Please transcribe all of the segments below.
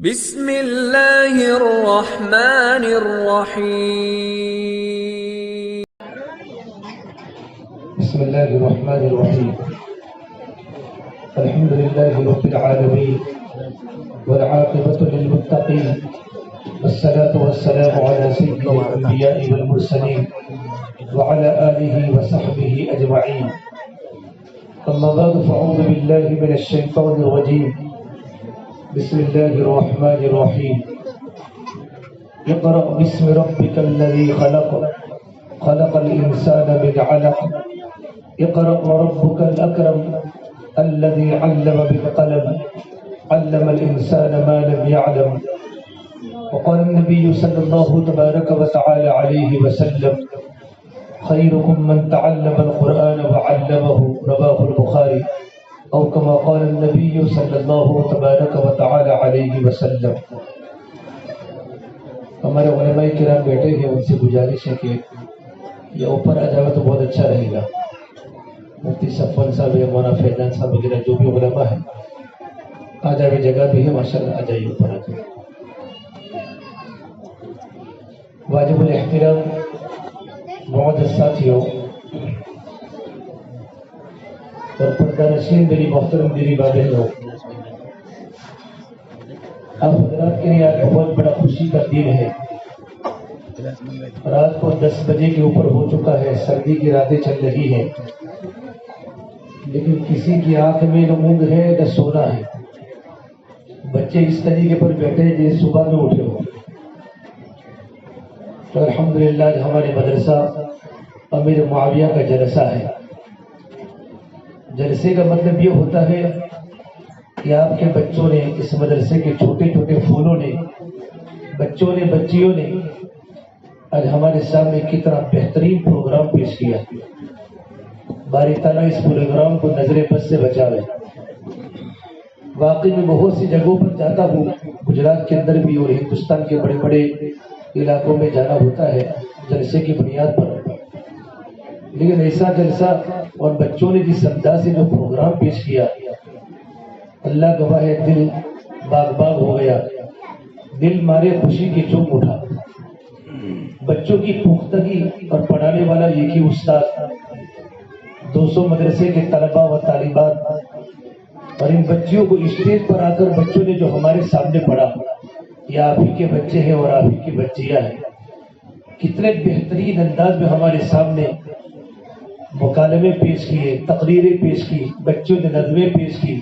بسم اللہ الرحمن الرحیم بسم اللہ الرحمن الرحیم الحمد للہ رب العالمین والعاقبۃ للمتقین والصلاة والسلام علی سید الانبیاء والمرسلین وعلى آلہ وصحبہ اجمعین اما بعد فاعوذ باللہ من الشیطان الرجیم بسم اللہ الرحمن الرحیم اقرأ باسم ربک الذی خلق خلق الانسان من علق اقرأ وربك الأكرم الذي علم بالقلم علم الإنسان ما لم يعلم وقال النبي صلى الله تبارك وتعالى عليه وسلم خيركم من تعلم القرآن وعلمه رواه البخاري أو كما قال النبي صلى الله تبارك وتعالى عليه وسلم. ہمارے علماء کرام بیٹھے ہیں، ان سے گزارش ہے کہ یہ اوپر آ جائے تو بہت اچھا رہے گا. مفتی صفوان صاحب ہے، مولانا فیضان صاحب وغیرہ جو بھی علماء ہیں آ جائے، جگہ بھی ہے ماشاءاللہ، آ جائیے اوپر آ جائے. واجب الاحترام معزز ساتھیوں اور پردہ نشین میری محترم میری ماں بہنوں، آپ حضرات کے لیے آج بہت بڑا خوشی کا دن ہے. رات کو 10 بجے کے اوپر ہو چکا ہے، سردی کی راتیں چل رہی ہیں، لیکن کسی کی آنکھ میں نہ اونگ ہے نہ سونا ہے. بچے اس طریقے پر بیٹھے جیسے صبح میں اٹھے ہو. تو الحمدللہ ہمارے مدرسہ امیر معاویہ کا جلسہ ہے. جلسے کا مطلب یہ ہوتا ہے کہ آپ کے بچوں نے، اس مدرسے کے چھوٹے چھوٹے پھولوں نے، بچوں نے، بچیوں نے آج ہمارے سامنے کتنا بہترین پروگرام پیش کیا. باری تعالیٰ اس پروگرام کو نظر بد سے بچاوے. واقعی میں بہت سی جگہوں پر جاتا ہوں، گجرات کے اندر بھی اور ہندوستان کے بڑے بڑے علاقوں میں جانا ہوتا ہے جلسے کی بنیاد پر، لیکن ایسا جلسہ اور بچوں نے جس انداز سے جو پروگرام پیش کیا، اللہ گواہ ہے، دل باغ باغ ہو گیا. دل مارے خوشی کی چوم اٹھا. بچوں کی پختگی اور پڑھانے والا ایک ہی استاد، 200 مدرسے کے طلباء و طالبات، اور ان بچیوں کو اسٹیج پر آ کر بچوں نے جو ہمارے سامنے پڑھا، یہ آپ ہی کے بچے ہیں اور آپ ہی کی بچیاں ہیں. کتنے بہترین انداز میں ہمارے سامنے مکالمے پیش کیے، تقریریں پیش کی، بچوں نے نظمیں پیش کی،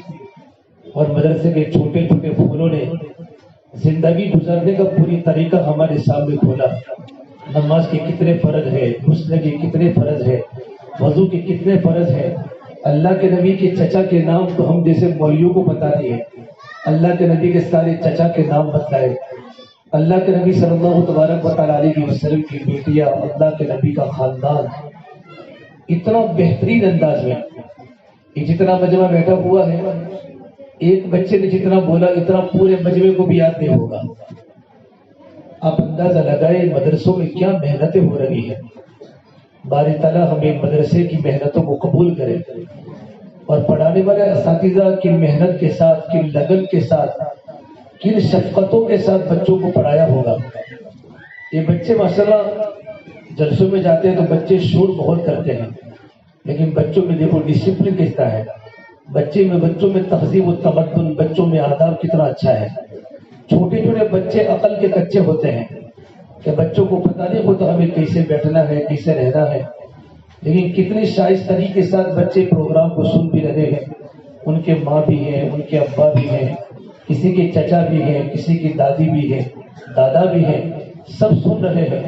اور مدرسے کے چھوٹے چھوٹے پھولوں نے زندگی گزارنے کا پوری طریقہ ہمارے سامنے کھولا. نماز کے کتنے فرض ہے، غسل کے کتنے فرض ہے، وضو کے کتنے فرض ہے. اللہ کے نبی کے چچا کے نام تو ہم جیسے مولیوں کو بتا دیے، اللہ کے نبی کے سارے چچا کے نام بتائے. اللہ کے نبی صلی اللہ تبارک و تعالیٰ علیہ وسلم کی بیٹیاں، اللہ کے نبی کا خاندان، اتنا بہترین انداز میں. یہ جتنا مجمع بیٹھا ہوا ہے، ایک بچے نے جتنا بولا اتنا پورے مجمع کو بھی یاد نہیں ہوگا. آپ اندازہ لگائے مدرسوں میں کیا محنتیں ہو رہی ہیں. باری تعالیٰ ہمیں مدرسے کی محنتوں کو قبول کرے، اور پڑھانے والے اساتذہ کن محنت کے ساتھ، کن لگن کے ساتھ، کن شفقتوں کے ساتھ بچوں کو پڑھایا ہوگا. یہ بچے ماشاءاللہ جلسوں میں جاتے ہیں تو بچے شور بہت کرتے ہیں، لیکن بچوں میں دیکھو ڈسپلن کتنا ہے، بچوں میں تہذیب و تمدن، بچوں میں آداب کتنا اچھا ہے. چھوٹے چھوٹے بچے عقل کے کچے ہوتے ہیں کہ بچوں کو پتہ نہیں ہوتا ہمیں کیسے بیٹھنا ہے، کیسے رہنا ہے، لیکن کتنی شائستگی کے ساتھ بچے پروگرام کو سن بھی رہے ہیں. ان کے ماں بھی ہیں، ان کے ابا بھی ہیں، کسی کے چچا بھی ہیں، کسی کی دادی بھی ہے، دادا بھی ہیں، سب سن رہے ہیں.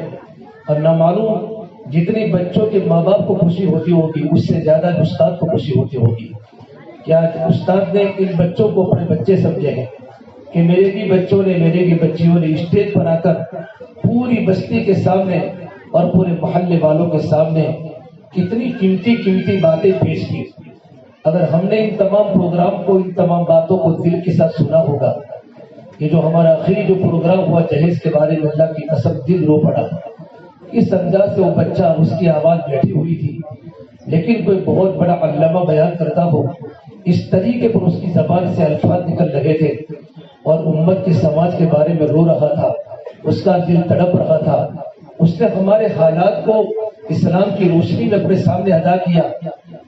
اور نہ معلوم جتنی بچوں کے ماں باپ کو خوشی ہوتی ہوگی، اس سے زیادہ استاد کو خوشی ہوتی ہوگی. کیا استاد نے ان بچوں کو اپنے بچے سمجھے ہیں کہ میرے بھی بچوں نے، میرے بھی بچیوں نے اسٹیج پر آ کر پوری بستی کے سامنے اور پورے محلے والوں کے سامنے کتنی قیمتی قیمتی باتیں پیش کی. اگر ہم نے ان تمام پروگرام کو، ان تمام باتوں کو دل کے ساتھ سنا ہوگا. یہ جو ہمارا آخری جو پروگرام ہوا جہیز کے بارے میں، اللہ کی قسم دل رو پڑا. اس انداز سے وہ بچہ، اس کی آواز بیٹھی ہوئی تھی، لیکن کوئی بہت بڑا علامہ بیان کرتا ہو، اس طریقے پر اس کی زبان سے الفاظ نکل رہے تھے اور امت کی سماج کے بارے میں رو رہا تھا، اس کا دل تڑپ رہا تھا. اس نے ہمارے حالات کو اسلام کی روشنی میں اپنے سامنے ادا کیا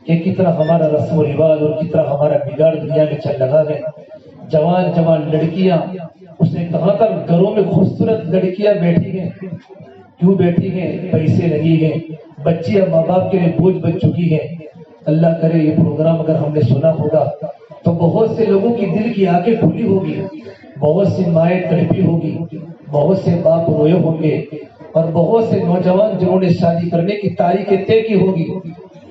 کہ کتنا ہمارا رسم و رواج اور کتنا ہمارا بگاڑ دنیا میں چل رہا ہے. جوان جوان لڑکیاں، اس نے کہا تھا گھروں میں خوبصورت لڑکیاں بیٹھی ہیں. کیوں بیٹھی ہیں؟ پیسے نہیں ہیں. بچیاں ماں باپ کے لیے بوجھ بن چکی ہیں. اللہ کرے یہ پروگرام اگر ہم نے سنا ہوگا تو بہت سے لوگوں کی دل کی آنکھیں کھلی ہوگی، بہت سی مائیں تڑپی ہوگی، بہت سے باپ روئے ہوں گے، اور بہت سے نوجوان جنہوں نے شادی کرنے کی تاریخیں طے کی ہوگی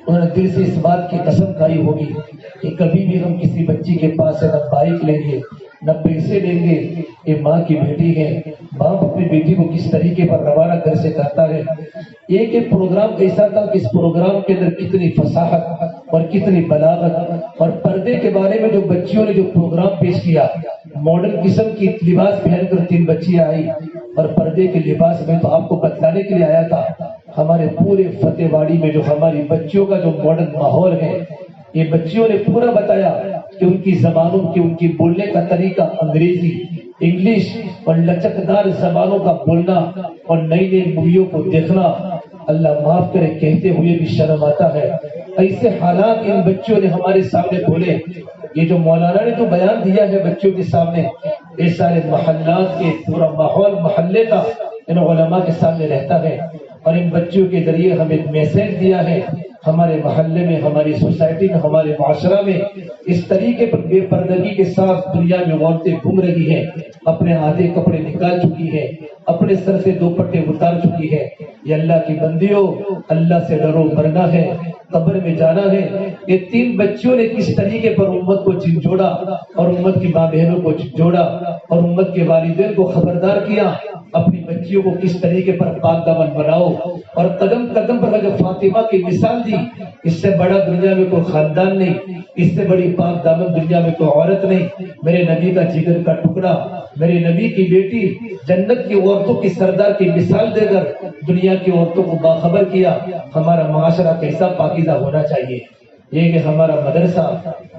انہوں نے دل سے اس بات کی قسم کھائی ہوگی کہ کبھی بھی ہم کسی بچی کے پاس سے نہ بائک لیں گے نہ پیسے لیں گے. یہ ماں کی بیٹی ہے. باپ اپنی بیٹی کو کس طریقے پر روانہ گھر سے کرتا ہے. ایک پروگرام ایسا تھا کہ اس پروگرام کے اندر کتنی فصاحت اور کتنی بلاغت، اور پردے کے بارے میں جو بچیوں نے جو پروگرام پیش کیا، ماڈرن قسم کی لباس پہن کر 3 بچیاں آئی، اور پردے کے لباس میں تو آپ کو بتلانے کے لیے آیا تھا ہمارے پورے فتح واڑی میں جو ہماری بچیوں کا جو ماڈرن ماحول ہے، یہ بچیوں نے پورا بتایا کہ ان کی زبانوں کی، ان کی بولنے کا طریقہ انگریزی، انگلش اور لچکدار زبانوں کا بولنا اور نئی نئی موویوں کو دیکھنا، اللہ معاف کرے کہتے ہوئے بھی شرم آتا ہے. ایسے حالات ان بچوں نے ہمارے سامنے کھولے. یہ جو مولانا نے جو بیان دیا ہے بچوں کے سامنے، یہ سارے محلات کے پورا ماحول محلے کا ان علماء کے سامنے رہتا ہے، اور ان بچوں کے ذریعے ہمیں ایک میسج دیا ہے. ہمارے محلے میں، ہماری سوسائٹی میں، ہمارے معاشرہ میں اس طریقے پر بے پردگی کے ساتھ دنیا میں عورتیں گھوم رہی ہیں، اپنے آدھے کپڑے نکال چکی ہیں، اپنے سر سے دوپٹے اتار چکی ہیں. یہ اللہ کی بندیوں، اللہ سے ڈرو، مرنا ہے، قبر میں جانا ہے. یہ 3 بچیوں نے کس طریقے پر امت کو جھنجھوڑا اور امت کی ماں بہنوں کو جھنجھوڑا اور امت کے والدین کو خبردار کیا اپنی بچیوں کو کس طریقے پر پاک دامن بناؤ، اور قدم قدم پر جو فاطمہ کی مثال دی، اس سے بڑا دنیا میں کوئی خاندان نہیں، اس سے بڑی پاک دامن دنیا میں کوئی عورت نہیں. میرے نبی کا جگر کا ٹکڑا، میرے نبی کی بیٹی جنت کی عورتوں کی سردار کی مثال دے کر دنیا کی عورتوں کو باخبر کیا ہمارا معاشرہ کیسا پاکیزہ ہونا چاہیے. یہ کہ ہمارا مدرسہ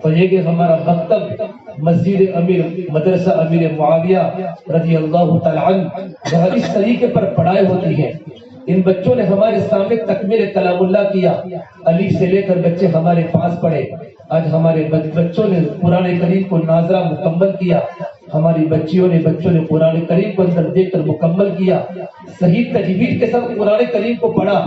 اور یہ کہ ہمارا مکتب مسجد امیر مدرسہ امیر معاویہ رضی اللہ تعالی عنہ جہاں اس طریقے پر پڑھائی ہوتی ہے. ان بچوں نے ہمارے سامنے تکمیل کلام اللہ کیا، علی سے لے کر بچے ہمارے پاس پڑھے. آج ہمارے بچوں نے قرآن کریم کو ناظرہ مکمل کیا، ہماری بچوں نے قرآن کریم کو اندر دیکھ کر مکمل کیا، صحیح تجوید کے ساتھ قرآن کریم کو پڑھا.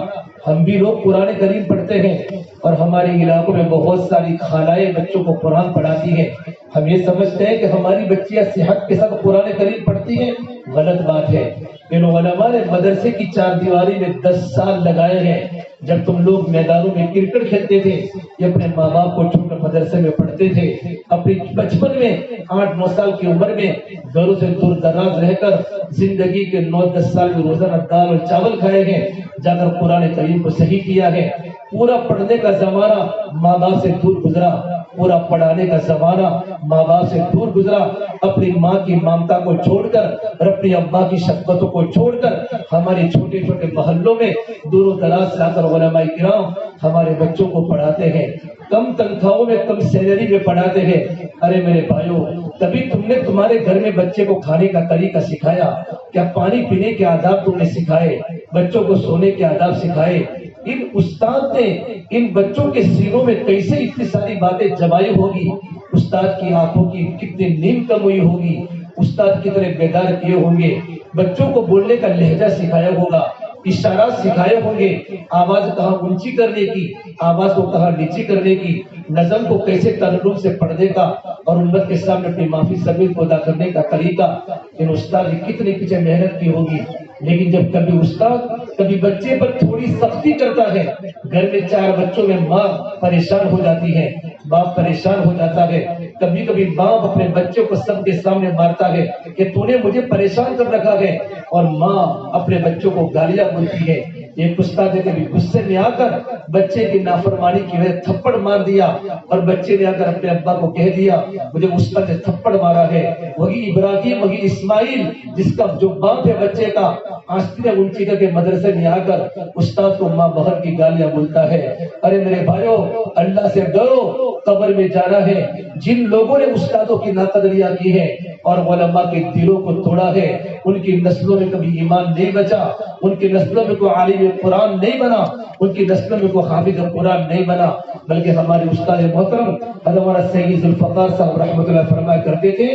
ہم بھی لوگ قرآن کریم پڑھتے ہیں، اور ہمارے علاقوں میں بہت ساری خالائیں بچوں کو قرآن پڑھاتی ہیں. ہم یہ سمجھتے ہیں کہ ہماری بچیاں صحت کے ساتھ قرآن کریم پڑھتی ہیں، غلط بات ہے. ان علماء نے مدرسے کی 4 دیواری میں 10 سال لگائے ہیں. جب تم لوگ میدانوں میں کرکٹ کھیلتے تھے، یہ اپنے ماں باپ کو چھوڑ کر مدرسے میں پڑھتے تھے. اپنی بچپن میں 8-9 سال کی عمر میں گھروں سے دور دراز رہ کر زندگی کے 9-10 سال میں روزانہ دال اور چاول کھائے ہیں، جا کر قرآن کریم کو صحیح کیا ہے. پورا پڑھنے کا زمانہ ماں باپ سے دور گزرا، پورا پڑھانے کا زمانہ ماں باپ سے دور گزرا. اپنی ماں کی ممتا کو چھوڑ کر اور اپنی ابا کی شفقتوں کو چھوڑ کر ہمارے چھوٹے چھوٹے محلوں میں دور و دراز سے آ کر علماء کرام ہمارے بچوں کو پڑھاتے ہیں. کم تنخواہوں میں، کم سیلری میں پڑھاتے ہیں. ارے میرے بھائیوں، تبھی تم نے تمہارے گھر میں بچے کو کھانے کا طریقہ سکھایا کیا؟ پانی پینے کے آداب تم نے سکھائے، بچوں کو سونے کے آداب سکھائے. ان استاد نے ان بچوں کے سینوں میں کیسے اتنی ساری باتیں جمائی ہوگی. استاد کی آنکھوں کی کتنی نیند کم ہوئی ہوگی، استاد کتنے بیدار کیے ہوں گے. بچوں کو بولنے کا لہجہ سکھایا ہوگا، اشارات سکھائے ہوں گے، آواز کہاں اونچی کرنے کی، آواز کو کہاں نیچی کرنے کی، نظم کو کیسے ترنم سے پڑھنے کا، اور امت کے سامنے اپنی معافی ضمیر کو ادا کرنے کا طریقہ. ان استاد نے کتنی پیچھے محنت کی ہوگی. لیکن جب کبھی استاد کبھی بچے پر تھوڑی سختی کرتا ہے، گھر میں 4 بچوں میں ماں پریشان ہو جاتی ہے، باپ پریشان ہو جاتا ہے. کبھی کبھی باپ اپنے بچوں کو سب کے سامنے مارتا ہے کہ تو نے مجھے پریشان کر رکھا ہے، اور ماں اپنے بچوں کو گالیاں بولتی ہے. ایک استاد نے کبھی غصے میں آ کر بچے کی نافرمانی کی وجہ تھپڑ مار دیا، اور بچے نے آ کر اپنے ابا کو کہہ دیا مجھے استاد نے تھپڑ مارا ہے. وہی ابراہیم، وہی اسماعیل جس کا جو باپ ہے بچے کا، آستینیں اونچی کر کے مدرسے میں آ کر استاد کو ماں بہن کی گالیاں بولتا ہے. ارے میرے بھائیوں، اللہ سے ڈرو، قبر میں جانا ہے. جن لوگوں نے استادوں کی ناقدریاں کی ہے اور علماء کے دلوں کو توڑا ہے، ان کی نسلوں میں کبھی ایمان نہیں بچا، ان کی نسلوں میں کوئی عالم قرآن نہیں بنا، ان کی نسلوں میں کوئی حافظ قرآن نہیں بنا، بلکہ ہمارے استاد محترم حضرت سید ذوالفقار صاحب رحمۃ اللہ فرمایا کرتے تھے،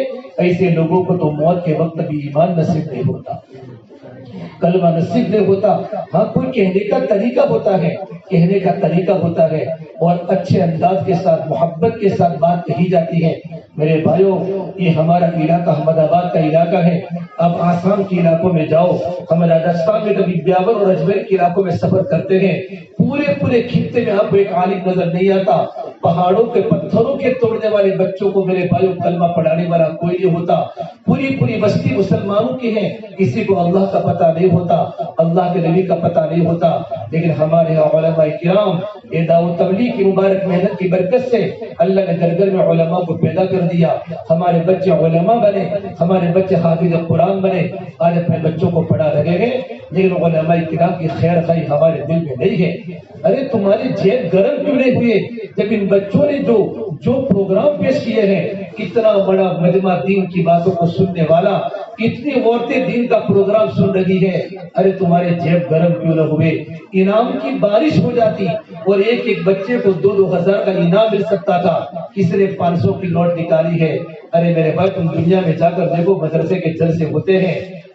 ایسے لوگوں کو تو موت کے وقت بھی ایمان نصیب نہیں ہوتا، کلمہ نصیب نہیں ہوتا. ہاں، کوئی کہنے کا طریقہ ہوتا ہے، کہنے کا طریقہ ہوتا ہے اور اچھے انداز کے ساتھ محبت کے ساتھ بات کہی جاتی ہے. میرے بھائیوں، یہ ہمارا علاقہ احمد آباد کا علاقہ ہے. اب آسام کے علاقوں میں جاؤ، ہم راجستھان میں کبھی بیاور اور اجمیر کے علاقوں میں سفر کرتے ہیں، پورے خطے میں آپ کو ایک عالم نظر نہیں آتا. پہاڑوں کے پتھروں کے توڑنے والے بچوں کو میرے بھائیوں کلمہ پڑھانے والا کوئی نہیں ہوتا. پوری بستی مسلمانوں کی ہے، کسی کو اللہ کا پتہ نہیں ہوتا، اللہ کے نبی کا پتہ نہیں ہوتا. لیکن ہمارے یہاں علماء کرام یہ دعوت تبلیغ کی مبارک محنت کی برکت سے اللہ نے گھر میں علماء کو پیدا کر دیا. ہمارے بچے علماء بنے، ہمارے بچے حافظ قرآن بنے. آج اپنے بچوں کو پڑھا رہے ہیں، لیکن علماء کرام کی خیر خواہی ہمارے دل میں نہیں ہے. ارے تمہاری جیب گرم کیوں نہیں ہوئے جب ان بچوں نے جو پروگرام پیش کیے ہیں، کتنا بڑا مجمع دین کی باتوں کو سننے والا، کتنی عورتیں دین کا پروگرام سن رہی ہے. ارے تمہارے جیب گرم کیوں نہ ہوئے؟ انعام کی بارش ہو جاتی اور ایک بچے کو 2,000 کا انعام مل سکتا تھا، کسی نے 500 کی نوٹ نکالی ہے. ارے میرے بھائی، تم دنیا میں جا کر دیکھو، مدرسے کے جلسے ہوتے ہیں،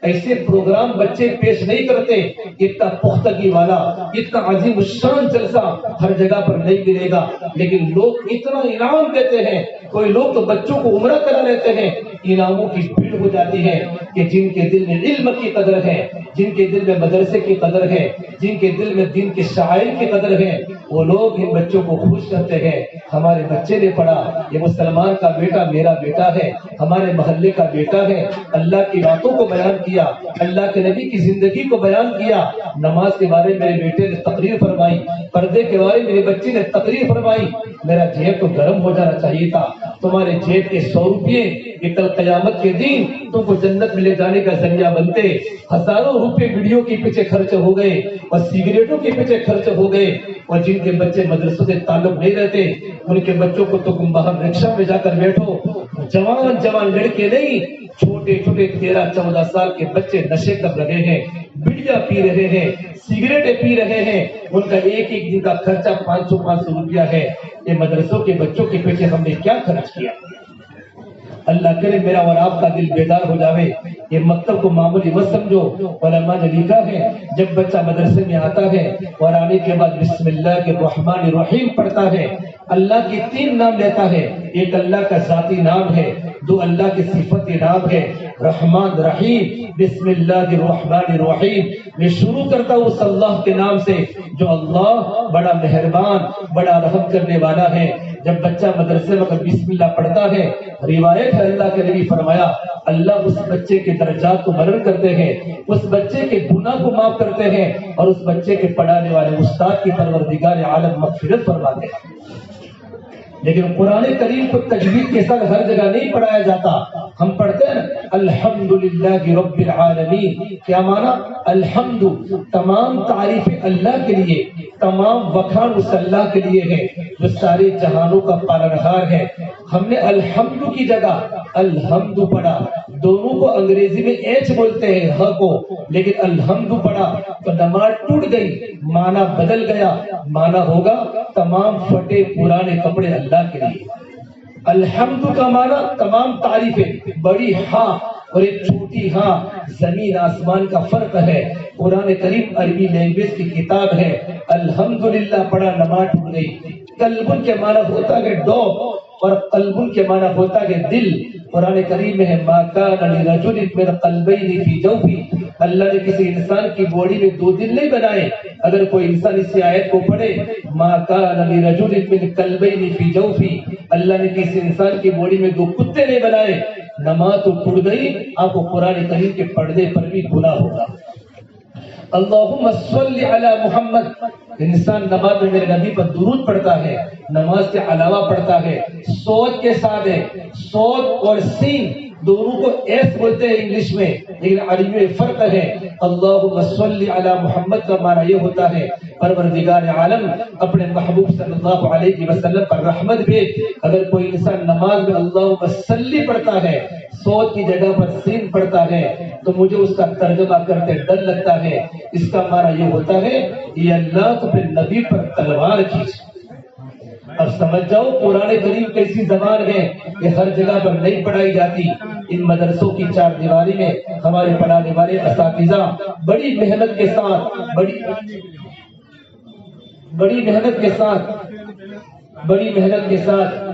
ایسے پروگرام بچے پیش نہیں کرتے. اتنا پختگی والا، اتنا عظیم الشان جلسہ ہر جگہ پر نہیں ملے گا. لیکن لوگ اتنا انعام دیتے ہیں، کوئی لوگ تو بچوں کو عمرہ کرا لیتے ہیں. انعاموں کی بھیڑ ہو جاتی ہے کہ جن کے دل میں علم کی قدر ہے، جن کے دل میں مدرسے کی قدر ہے، جن کے دل میں دین کے شاعر کی قدر ہے، وہ لوگ ان بچوں کو خوش کرتے ہیں. ہمارے بچے نے پڑھا، یہ مسلمان کا بیٹا میرا بیٹا ہے، ہمارے محلے کا بیٹا ہے. اللہ کی باتوں کو بیان کیا، اللہ کے نبی کی زندگی کو بیان کیا. نماز کے بارے میں میرے بیٹے نے تقریر فرمائی، پردے کے بارے میں میرے بچے نے تقریر فرمائی. میرا جیب تو گرم ہو جانا چاہیے تھا. تمہارے جیب کے 100 روپے یہ کل قیامت کے دن تم کو جنت میں لے جانے کا ذریعہ بنتے. ہزاروں روپے ویڈیو کے پیچھے خرچ ہو گئے اور سگریٹوں کے پیچھے خرچ ہو گئے. اور جن کے بچے مدرسوں سے تعلق نہیں رہتے، ان کے بچوں کو تو تم باہر رکشا میں جا کر بیٹھو. جوان لڑکے نہیں، چھوٹے 13-14 سال کے بچے نشے کر رہے ہیں، بیڑیاں پی رہے ہیں، سگریٹیں پی رہے ہیں. ان کا ایک دن کا خرچہ 500 روپیہ ہے. یہ مدرسوں کے بچوں کے پیچھے ہم نے کیا خرچ کیا؟ اللہ کرے میرا اور آپ کا دل بیدار ہو جاوے. یہ مکتب کو معمولی مت سمجھو. علماء نے لکھا ہے، جب بچہ مدرسے میں آتا ہے اور آنے کے بعد بسم اللہ الرحمن الرحیم پڑھتا ہے، اللہ کے 3 نام لیتا ہے. ایک اللہ کا ذاتی نام ہے، 2 اللہ کے صفت نام ہے، رحمان رحیم. بسم اللہ الرحمن الرحیم میں شروع کرتا ہوں اس اللہ کے نام سے جو اللہ بڑا مہربان، بڑا رحم کرنے والا ہے. جب بچہ مدرسے میں بسم اللہ پڑھتا ہے، روایت ہے اللہ کے نبی فرمایا اللہ اس بچے کے درجات کو بلند کرتے ہیں، اس بچے کے گناہ کو معاف کرتے ہیں اور اس بچے کے پڑھانے والے استاد کی پروردگار عالم مغفرت فرماتے ہیں. لیکن قرآن کریم کو تجوید کے ساتھ ہر جگہ نہیں پڑھایا جاتا. ہم پڑھتے ہیں الحمدللہ رب العالمین. کیا معنی؟ الحمد، تمام تعریفیں اللہ کے لیے، تمام وکھان اس اللہ کے لیے ہے جو سارے جہانوں کا پالنہار ہے. ہم نے الحمد کی جگہ الحمد پڑھا. دونوں کو انگریزی میں ایچ بولتے ہیں ہ کو، لیکن الحمد پڑھا تو نماز ٹوٹ گئی، معنی بدل گیا. معنی ہوگا تمام پھٹے پرانے کپڑے اللہ کے لیے. الحمد کا معنی تمام تعریفیں، بڑی ہاں اور ایک چھوٹی ہاں، زمین آسمان کا فرق ہے. قرآن کریم عربی لینگویج کی کتاب ہے. الحمدللہ پڑھا، نماز ٹوٹ گئی. قلب کے معنی ہوتا ہے ڈو اور قلب کے معنی ہوتا ہے دل. قرآن کریم میں ہے ما کان لرجل من قلبین فی جوفی. اللہ نے کسی انسان کی باڈی میں 2 دل نہیں بنائے. اگر کوئی انسان اس آیت کو پڑھے ما کان لرجل من قلبین فی جوفی، اللہ نے کسی انسان کی باڈی میں 2 کتے نہیں بنائے. نماز تو ٹوٹ گئی. آپ کو قرآن کریم کے پڑھنے پر بھی گناہ ہوگا. اللہم صلی علی محمد. انسان نماز میں میرے نبی پر درود پڑھتا ہے، نماز کے علاوہ پڑھتا ہے، سوچ کے ساتھ ہے. سوچ اور سین دونوں کو ایس بولتے ہیں انگلش میں، لیکن عربی میں فرق ہے۔ اللہم صلی علی محمد کا معنی یہ ہوتا ہے پروردگار عالم اپنے محبوب صلی اللہ علیہ وسلم پر رحمت بھیج۔ اگر کوئی انسان نماز میں اللہم صلی پڑھتا ہے، صوت کی جگہ پر سین پڑھتا ہے، تو مجھے اس کا ترجمہ کرتے ڈر لگتا ہے۔ اس کا معنی یہ ہوتا ہے یہ اللہ تو پھر نبی پر تلوار کھینچ۔ اب سمجھ جاؤ قرآن کریم کیسی زبان ہے، یہ ہر جگہ پر نہیں پڑھائی جاتی۔ ان مدرسوں کی چار دیواری میں ہمارے پڑھانے والے اساتذہ بڑی محنت کے ساتھ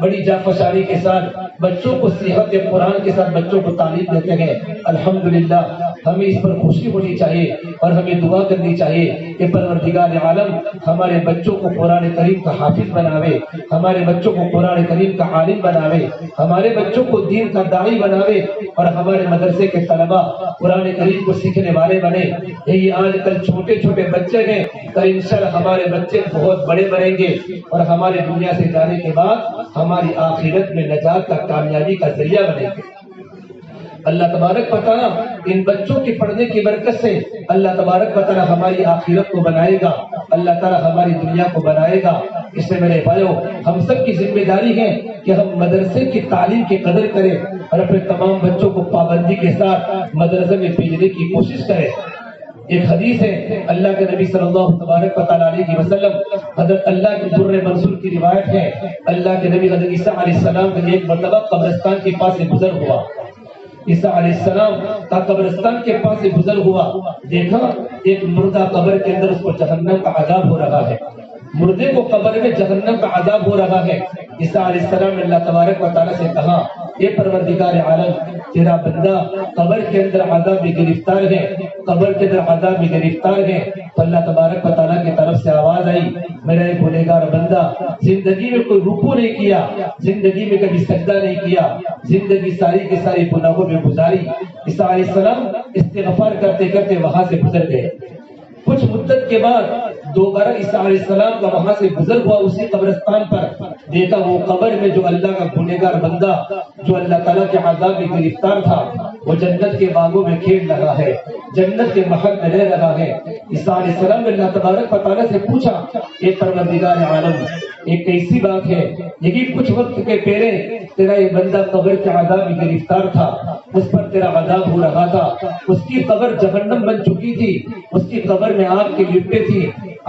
بڑی جافشاری کے ساتھ بچوں کو صحت قرآن کے ساتھ بچوں کو تعلیم دیتے ہیں۔ الحمدللہ ہمیں اس پر خوشی ہونی چاہیے اور ہمیں دعا کرنی چاہیے کہ پروردگار عالم ہمارے بچوں کو قرآن کریم کا حافظ بناوے، ہمارے بچوں کو قرآن کریم کا عالم بناوے، ہمارے بچوں کو دین کا داعی بناوے، اور ہمارے مدرسے کے طلباء قرآن کریم کو سیکھنے والے بنے۔ یہ آج کل چھوٹے چھوٹے بچے ہیں، تو انشاءاللہ ہمارے بچے بہت بڑے بنیں گے اور ہمارے دنیا سے جانے کے بعد ہماری آخرت میں نجات کا کامیابی کا ذریعہ بنے گے۔ اللہ تبارک و تعالیٰ ان بچوں کے پڑھنے کی برکت سے اللہ تبارک و تعالیٰ ہماری آخرت کو بنائے گا، اللہ تعالیٰ ہماری دنیا کو بنائے گا۔ اس سے میرے بھائیوں ہم سب کی ذمہ داری ہے کہ ہم مدرسے کی تعلیم کی قدر کریں اور اپنے تمام بچوں کو پابندی کے ساتھ مدرسے میں بھیجنے کی کوشش کریں۔ ایک حدیث ہے اللہ کے نبی صلی اللہ تبارک و تعالیٰ علیہ وسلم، حضرت اللہ کے در منصور کی روایت ہے، اللہ کے نبی حضرت عیسیٰ علیہ السلام کا ایک مرتبہ قبرستان کے پاس سے گزر ہوا۔ عیسیٰ علیہ السلام کا قبرستان کے پاس سے گزر ہوا، دیکھا ایک مردہ قبر کے اندر اس کو جہنم کا عذاب ہو رہا ہے، مردے کو قبر میں جہنم کا عذاب ہو رہا ہے۔ عیسیٰ علیہ السلام نے اللہ تبارک و تعالیٰ سے کہا اے پروردگار عالم تیرا بندہ قبر کے اندر عذاب میں گرفتار ہے، قبر کے اندر عذاب میں گرفتار ہے۔ تو اللہ تبارک و تعالیٰ کی طرف سے آواز آئی میرا ایک گنہگار بندہ زندگی میں کوئی رکوع نہیں کیا، زندگی میں کبھی سجدہ نہیں کیا، زندگی ساری کی ساری گناہوں میں گزاری۔ عیسیٰ علیہ السلام استغفار کرتے کرتے وہاں سے گزر گئے۔ کچھ مدت کے بعد دوبارہ عیسیٰ علیہ السلام کا وہاں سے گزر ہوا اسی قبرستان پر، دیکھا وہ قبر میں جو اللہ کا گنہگار بندہ جو اللہ تعالیٰ کے عذاب میں گرفتار تھا وہ جنت کے باغوں میں کھیل رہا ہے، جنت کے محل میں رہ رہا ہے۔ عیسیٰ علیہ السلام نے اللہ تبارک و تعالیٰ سے پوچھا اے پروردگار عالم ایک ایسی بات ہے، یہی کچھ وقت کے پہلے تیرا یہ بندہ قبر کے عذاب میں گرفتار تھا، اس پر تیرا عذاب ہو رہا تھا، اس کی قبر جہنم بن چکی تھی، اس کی قبر میں آگ کی لپٹیں تھی،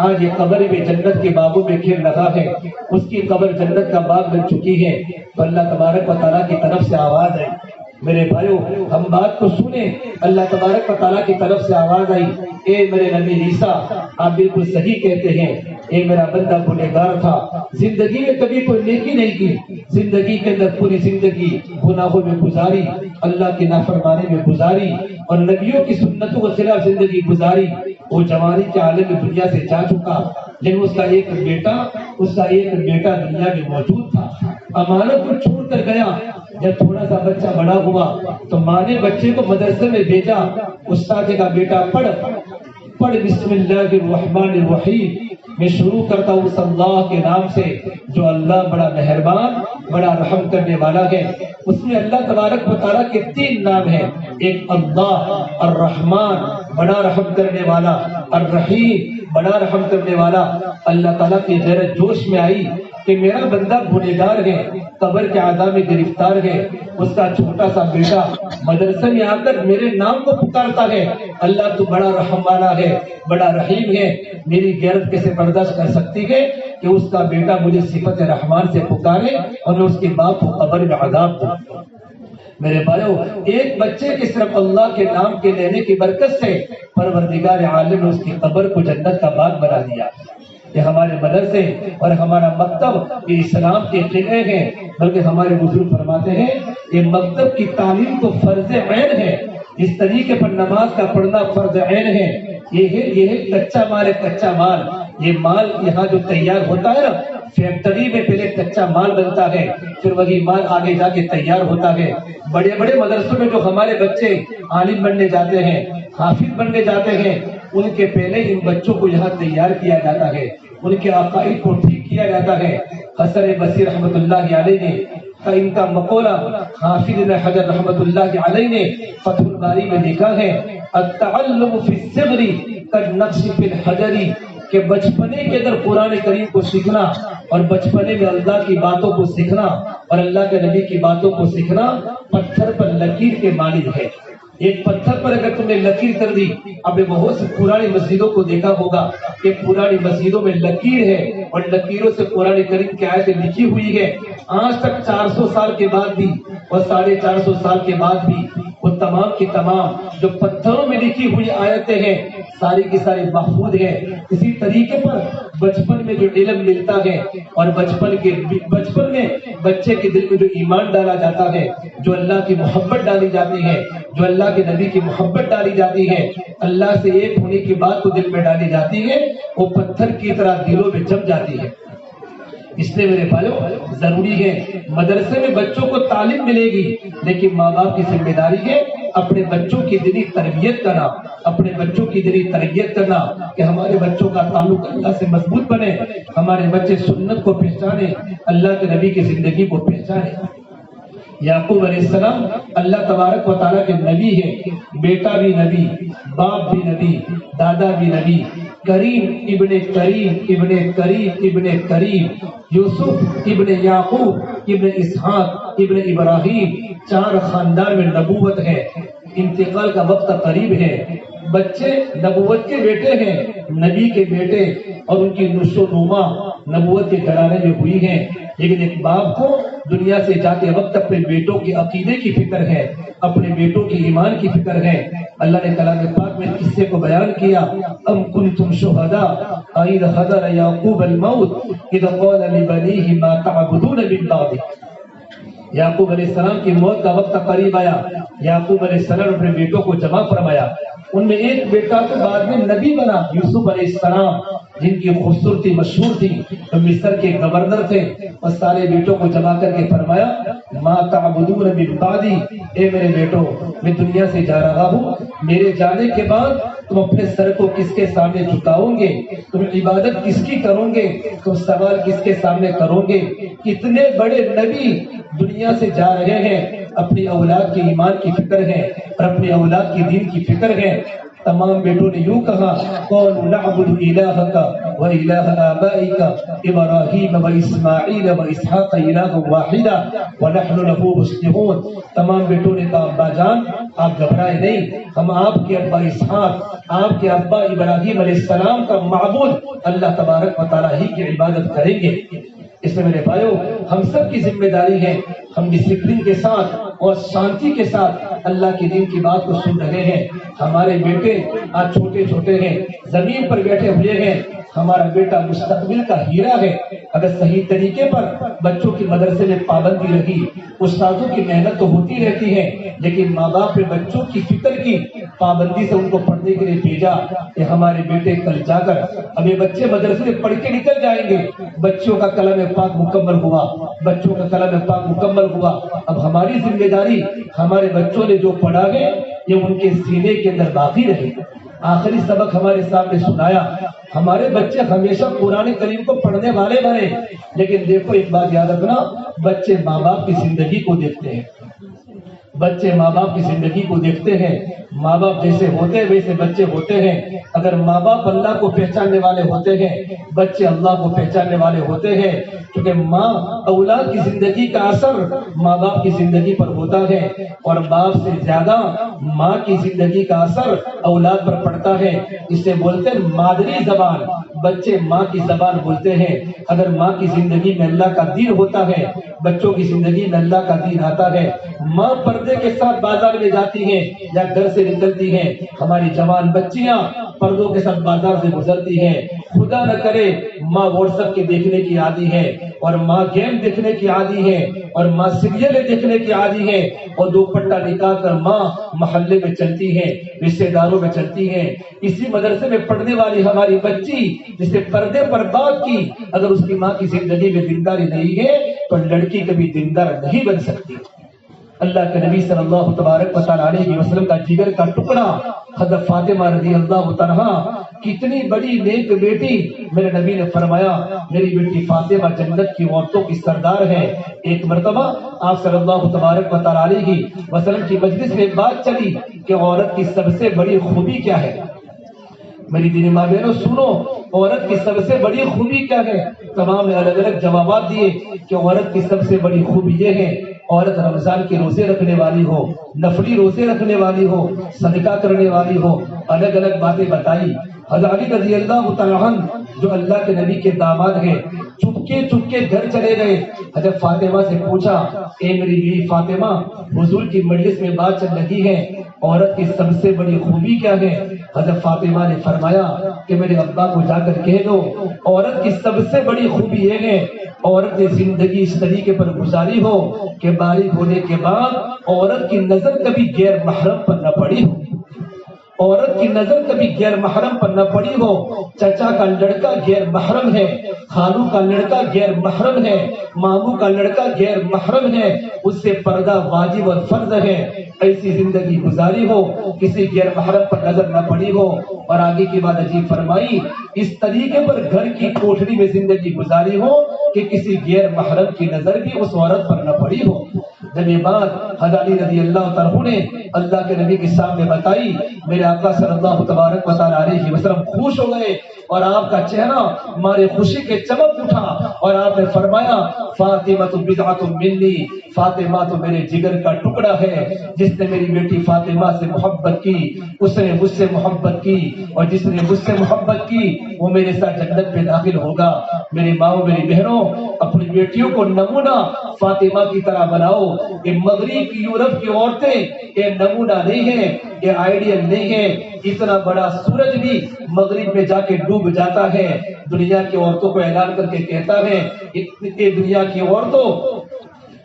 آج یہ قبر میں جنت کے باغوں میں کھیل رہا ہے، اس کی قبر جنت کا باغ بن چکی ہے۔ تو اللہ تبارک و تعالیٰ کی طرف سے آواز آئی، میرے بھائیو ہم بات کو سنیں، اللہ تبارک و تعالیٰ کی طرف سے آواز آئی اے میرے نبی عیسیٰ آپ بالکل صحیح کہتے ہیں، اے میرا بندہ گنہگار تھا، زندگی میں کبھی کوئی نیکی نہیں کی، زندگی کے اندر پوری زندگی گناہوں میں گزاری، اللہ کی نافرمانی میں گزاری اور نبیوں کی سنتوں کے خلاف زندگی گزاری۔ وہ جوانی کے عالم میں دنیا سے جا چکا، لیکن اس کا ایک بیٹا دنیا میں موجود تھا، امانت کو چھوڑ کر گیا۔ جب تھوڑا سا بچہ بڑا ہوا تو ماں نے بچے کو مدرسے میں بھیجا، استاد کا بیٹا پڑھ بسم اللہ الرحمن الرحیم، میں شروع کرتا ہوں اس اللہ کے نام سے جو اللہ بڑا مہربان بڑا رحم کرنے والا ہے۔ اس میں اللہ تبارک و تعالیٰ کے 3 نام ہیں، ایک اللہ الرحمن بڑا رحم کرنے والا، الرحیم بڑا رحم کرنے والا۔ اللہ تعالیٰ کی غیرت جوش میں آئی کہ میرا بندہ گنہگار ہے، قبر کے عذاب میں گرفتار ہے، اس کا چھوٹا سا بیٹا مدرسے میں آ کر میرے نام کو پکارتا ہے، اللہ تو بڑا رحم والا ہے بڑا رحیم ہے، میری غیرت کیسے برداشت کر سکتی ہے کہ اس کا بیٹا مجھے صفت رحمان سے پکارے اور میں اس کے باپ کو قبر میں عذاب دوں۔ میرے بھائیو ایک بچے کے صرف اللہ کے نام کے لینے کی برکت سے پروردگار عالم نے اس کی قبر کو جنت کا باغ بنا دیا۔ یہ ہمارے مدرسے اور ہمارا مکتب یہ اسلام کے قلعے ہیں، بلکہ ہمارے بزرگ فرماتے ہیں یہ مکتب کی تعلیم تو فرض عین ہے، اس طریقے پر نماز کا پڑھنا فرض عین ہے۔ یہ ہے کچا مال، کچا مال، یہ مال یہاں جو تیار ہوتا ہے نا، فیکٹری میں پہلے کچا مال بنتا ہے، پھر وہی مال آگے جا کے تیار ہوتا ہے۔ بڑے بڑے مدرسوں میں جو ہمارے بچے عالم بننے جاتے ہیں، حافظ بننے جاتے ہیں، ان کے پہلے ان بچوں کو یہاں تیار کیا جاتا ہے، ان کے عقائد کو ٹھیک کیا جاتا ہے۔ حسن بصری رحمۃ اللہ علیہ نے کا ان کا مقولہ حافظ ابن حجر رحمۃ اللہ علیہ نے فتح الباری میں لکھا ہے التعلم فی الصغر کالنقش فی الحجر، کہ بچپنے کے اندر قرآن کریم کو سیکھنا اور بچپنے میں اللہ کی باتوں کو سیکھنا اور اللہ کے نبی کی باتوں کو سیکھنا پتھر پر لکیر کے مانند ہے۔ ایک پتھر پر اگر تم نے لکیر کر دی، اب بہت سی پرانی مسجدوں کو دیکھا ہوگا کہ پرانی مسجدوں میں لکیر ہے اور لکیروں سے قرآن کریم کی آیتیں لکھی ہوئی ہے۔ آج تک 400 سال کے بعد بھی اور 450 سال کے بعد بھی وہ تمام کی تمام جو پتھروں میں لکھی ہوئی آیتیں ہیں ساری کی ساری محفوظ ہیں۔ اسی طریقے پر بچپن میں جو علم ملتا ہے اور بچپن میں بچے کے دل میں جو ایمان ڈالا جاتا ہے، جو اللہ کی محبت ڈالی جاتی ہے، جو اللہ کے نبی کی محبت ڈالی جاتی ہے، اللہ سے ایک ہونے کی بات کو دل میں ڈالی جاتی ہے، وہ پتھر کی طرح دلوں میں جم جاتی ہے۔ اس لیے میرے بھائیو ضروری ہے مدرسے میں بچوں کو تعلیم ملے گی، لیکن ماں باپ کی ذمہ داری ہے اپنے بچوں کی دلی تربیت کرنا، اپنے بچوں کی دلی تربیت کرنا کہ ہمارے بچوں کا تعلق اللہ سے مضبوط بنے، ہمارے بچے سنت کو پہچانے، اللہ کے نبی کی زندگی کو پہچانے۔ یعقوب علیہ السلام اللہ تبارک و تعالیٰ کے نبی ہے، بیٹا بھی نبی، باپ بھی نبی، دادا بھی نبی، کریم ابن کریم ابن کریم ابن کریم، یوسف ابن یعقوب ابن اسحاق ابن ابراہیم، 4 خاندان میں نبوت ہے۔ انتقال کا وقت قریب ہے، بچے نبوت کے بیٹے ہیں، نبی کے بیٹے، اور ان کی نشو و نما نبوت کے گھرانے میں ہوئی ہے، لیکن ایک باپ کو دنیا سے جاتے وقت اپنے بیٹوں کے عقیدے کی فکر ہے، اپنے بیٹوں کے ایمان کی فکر ہے۔ اللہ نے کلام پاک میں قصے کو بیان کیا، ام کنتم شہداء اذ حضر یعقوب الموت اذ قال لبنیہ ما تعبدون من بعدہ۔ یعقوب علیہ السلام کی موت کا وقت قریب آیا، یعقوب علیہ السلام نے اپنے بیٹوں کو جمع فرمایا، ان میں ایک بیٹا تو بعد میں نبی بنا، یوسف علیہ السلام، جن کی خوبصورتی مشہور تھی، تو مصر کے گورنر تھے، اور سارے بیٹوں کو جمع کر کے فرمایا ما تعبدون من بعدی، اے میرے بیٹوں میں دنیا سے جا رہا ہوں، میرے جانے کے بعد تم اپنے سر کو کس کے سامنے جھکاؤ گے، تم عبادت کس کی کرو گے، تم سوال کس کے سامنے کرو گے۔ کتنے بڑے نبی دنیا سے جا رہے ہیں، اپنی اولاد کے ایمان کی فکر ہے اور اپنی اولاد کی دین کی فکر ہے۔ تمام بیٹوں نے یوں کہا قالوا نعبد الہک و الہ آبائک ابراہیم و اسماعیل و اسحاق الہ واحدا ونحن له مسلمون۔ تمام بیٹوں نے کہا ابا جان آپ گھبرائے نہیں، ہم آپ کے ابا اسحاق، آپ کے ابا ابراہیم علیہ السلام کا معبود اللہ تبارک و تعالیٰ ہی کی عبادت کریں گے۔ اس میں میرے بھائیو ہم سب کی ذمہ داری ہے، ہم ڈسپلن کے ساتھ اور شانتی کے ساتھ اللہ کے دین کی بات کو سن رہے ہیں۔ ہمارے بیٹے آج چھوٹے چھوٹے ہیں، زمین پر بیٹھے ہوئے ہیں، ہمارا بیٹا مستقبل کا ہیرا ہے۔ اگر صحیح طریقے پر بچوں کی مدرسے میں پابندی رہی، استادوں کی محنت تو ہوتی رہتی ہے، لیکن ماں باپ نے بچوں کی فکر کی، پابندی سے ان کو پڑھنے کے لیے بھیجا کہ ہمارے بیٹے کل جا کر، اب یہ بچے مدرسے سے پڑھ کے نکل جائیں گے، بچوں کا کلام پاک مکمل ہوا، بچوں کا کلام پاک مکمل ہوا، اب ہماری ذمہ داری ہمارے بچوں نے جو پڑھا ہے یہ ان کے سینے کے اندر باقی رہے۔ آخری سبق ہمارے سامنے سنایا، ہمارے بچے ہمیشہ قرآن کریم کو پڑھنے والے بنے، لیکن دیکھو ایک بات یاد رکھنا، بچے ماں باپ کی زندگی کو دیکھتے ہیں، بچے ماں باپ کی زندگی کو دیکھتے ہیں، ماں باپ جیسے ہوتے ہیں ویسے بچے ہوتے ہیں۔ اگر ماں باپ اللہ کو پہچاننے والے ہوتے ہیں، بچے اللہ کو پہچاننے والے ہوتے ہیں، کیونکہ ماں اولاد کی زندگی کا اثر ماں باپ کی زندگی پر ہوتا ہے، اور باپ سے زیادہ ماں کی زندگی کا اثر اولاد پر پڑتا ہے۔ اسے بولتے ہیں مادری زبان، بچے ماں کی زبان بولتے ہیں۔ اگر ماں کی زندگی میں اللہ کا دین ہوتا ہے، بچوں کی زندگی میں اللہ کا دین آتا ہے۔ ماں پردے کے ساتھ بازار میں جاتی ہیں یا گھر سے نکلتی ہیں، ہماری جوان بچیاں پردوں کے ساتھ بازار سے گزرتی ہیں، خدا نہ کرے ماں واٹس ایپ کے دیکھنے کی عادی ہے، اور ماں گیم دیکھنے کی عادی ہے، اور ماں سیریلیں دیکھنے کی عادی ہے، اور دوپٹہ نکال کر ماں محلے میں چلتی ہے، رشتے داروں میں چلتی ہے۔ اسی مدرسے میں پڑھنے والی ہماری بچی جس نے پردے پر بات کی، اگر اس کی ماں کی زندگی میں دینداری نہیں ہے تو لڑکی کبھی دیندار نہیں بن سکتی۔ اللہ کے نبی صلی اللہ تبارک و تعالیٰ علیہ وسلم کا جگر کا ٹکڑا حضرت فاطمہ رضی اللہ تعالیٰ کتنی بڑی نیک بیٹی. میرے نبی نے فرمایا میری بیٹی فاطمہ جنت کی عورتوں کی سردار ہے. ایک مرتبہ آپ صلی اللہ تبارک و تعالیٰ علیہ وسلم کی مجلس میں بات چلی کہ عورت کی سب سے بڑی خوبی کیا ہے. میری دینی ماں بہنوں سنو، عورت کی سب سے بڑی خوبی کیا ہے؟ تمام نے الگ الگ جوابات دیے کہ عورت کی سب سے بڑی خوبی یہ ہے عورت رمضان کے روزے رکھنے والی ہو، نفلی روزے رکھنے والی ہو، صدقہ کرنے والی ہو. الگ الگ باتیں بتائی. حضرت علی رضی اللہ تعالیٰ عنہ جو اللہ کے نبی کے داماد ہیں چپکے گھر چلے گئے. حضرت فاطمہ سے پوچھا اے میری بیوی فاطمہ، حضور کی مجلس میں بات چل رہی ہے، عورت کی سب سے بڑی خوبی کیا ہے؟ حضرت فاطمہ نے فرمایا کہ میرے ابا کو جا کر کہہ دو عورت کی سب سے بڑی خوبی یہ ہے عورت نے زندگی اس طریقے پر گزاری ہو کہ بالغ ہونے کے بعد عورت کی نظر کبھی غیر محرم پر نہ پڑی ہو. عورت کی نظر کبھی غیر محرم پر نہ پڑی ہو. چچا کا لڑکا غیر محرم ہے، خالو کا لڑکا غیر محرم ہے، ماموں کا لڑکا غیر محرم ہے، اس سے پردہ واجب اور فرض ہے. ایسی زندگی گزاری ہو کسی غیر محرم پر نظر نہ پڑی ہو. اور آگے کی بات عجیب فرمائی اس طریقے پر گھر کی کوٹھری میں زندگی گزاری ہو کہ کسی غیر محرم کی نظر بھی اس عورت پر نہ پڑی ہو. جب یہ بات حضرت علی رضی اللہ تعالیٰ نے اللہ کے نبی کے سامنے بتائی میرے آقا صلی اللہ تبارک و تعالیٰ علیہ وسلم خوش ہو گئے اور آپ کا چہرہ مارے خوشی کے چمک اٹھا اور آپ نے فرمایا فاطمہ بضعۃ منی، فاطمہ تو میرے جگر کا ٹکڑا ہے. جس نے میری بیٹی فاطمہ سے محبت کی اس نے مجھ سے محبت کی اور جس نے مجھ سے محبت کی وہ میرے ساتھ جنت میں داخل ہوگا. میری ماؤں میری بہنوں اپنی بیٹیوں کو نمونہ فاطمہ کی طرح بناؤ. یہ مغرب یورپ کی عورتیں یہ نمونہ نہیں ہے، یہ آئیڈیل نہیں ہے. اتنا بڑا سورج بھی مغرب میں جا کے ڈوب جاتا ہے. دنیا کی عورتوں کو اعلان کر کے کہتا ہے اتنی دنیا کی عورتوں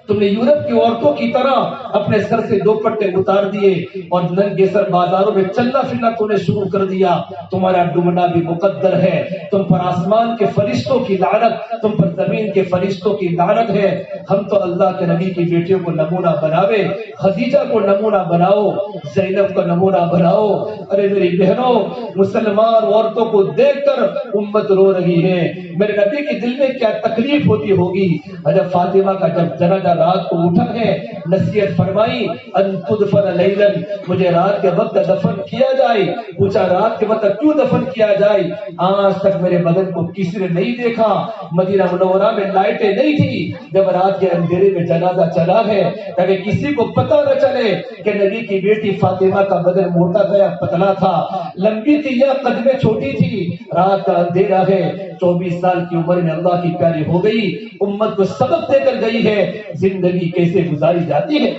تم نے یورپ کی عورتوں کی طرح اپنے سر سے دوپٹے اتار دیے اور ننگے سر بازاروں میں چلنا پھرنا تم نے شروع کر دیا. تمہارا ڈوبنا بھی مقدر ہے. تم پر آسمان کے فرشتوں کی لعنت، تم پر زمین کے فرشتوں کی لعنت ہے. ہم تو اللہ کے نبی کی بیٹیوں کو نمونہ بناوے. خدیجہ کو نمونہ بناؤ، زینب کو نمونہ بناؤ. ارے میری بہنوں مسلمان عورتوں کو دیکھ کر امت رو رہی ہے. میرے نبی کے دل میں کیا تکلیف ہوتی ہوگی. حضرت فاطمہ کا جب جنازہ رات کو اٹھا ہے نصیحت فرمائی ان تدفن لیلا، مجھے رات کے وقت دفن کیا جائے. پوچھا رات کے وقت کیوں دفن کیا جائے؟ آج تک میرے بدن کو کسی نے نہیں دیکھا. مدینہ منورہ میں لائٹیں نہیں تھی. جب رات کے اندھیرے میں جنازہ چلا ہے تاکہ کسی کو پتہ نہ چلے کہ نبی کی بیٹی فاطمہ کا بدن موٹا تھا یا پتلا تھا، لمبی تھی یا قد میں چھوٹی تھی. رات کا اندھیرا ہے، 24 سال کی عمر میں اللہ کی پیاری ہو گئی، امت کو سبق دے کر گئی ہے زندگی کیسے گزاری جاتی ہے.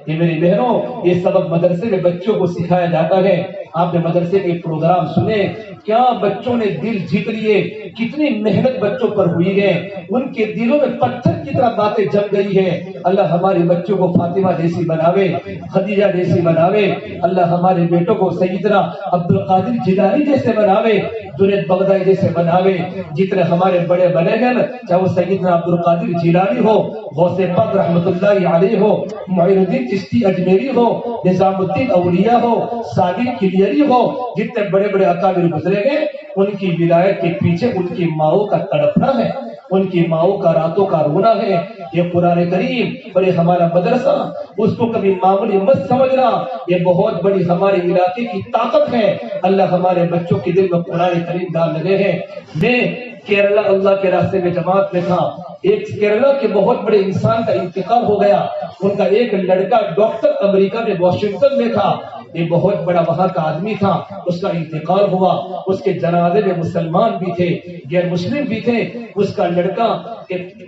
یہ میری بہنوں یہ سبق مدرسے میں بچوں کو سکھایا جاتا ہے. آپ نے مدرسے کے پروگرام سنے کیا بچوں نے دل جیت لیے، کتنی محنت بچوں پر ہوئی ہے، ان کے دلوں میں پتھر کی طرح باتیں جم گئی ہے. اللہ ہمارے بچوں کو فاطمہ جیسی بناوے، خدیجہ جیسی بناوے. اللہ ہمارے بیٹوں کو سیدنا عبد القادر جیلانی جیسے بناوے، جنید بغدادی جیسے بناوے. جتنے ہمارے بڑے بنے گئے چاہے وہ سیدنا عبد القادر جیلانی ہو، غوث پاک رحمۃ اللہ علیہ ہو، معین الدین چشتی اجمیری ہو، نظام الدین اولیاء ہو، صابر کلیری ہو، جتنے بڑے بڑے اکابر گزرے گئے ان کی ولایت کے پیچھے ان کی ماؤں کا تڑپنا ہے، ان کی ماؤں کا راتوں کا رونا ہے. یہ قرآن کریم اور یہ ہمارا مدرسہ اس کو کبھی معمولی مت سمجھنا، یہ بہت بڑی ہمارے علاقے کی طاقت ہے. اللہ ہمارے بچوں کے دل میں قرآن کریم ڈال لگے ہیں. میں کیرلا اللہ کے راستے میں جماعت میں تھا. ایک کیرلا کے بہت بڑے انسان کا انتقال ہو گیا. ان کا ایک لڑکا ڈاکٹر امریکہ میں واشنگٹن میں تھا. یہ بہت بڑا وہاں کا آدمی تھا. اس کا انتقال ہوا. اس کے جنازے میں مسلمان بھی تھے، غیر مسلم بھی تھے. اس کا لڑکا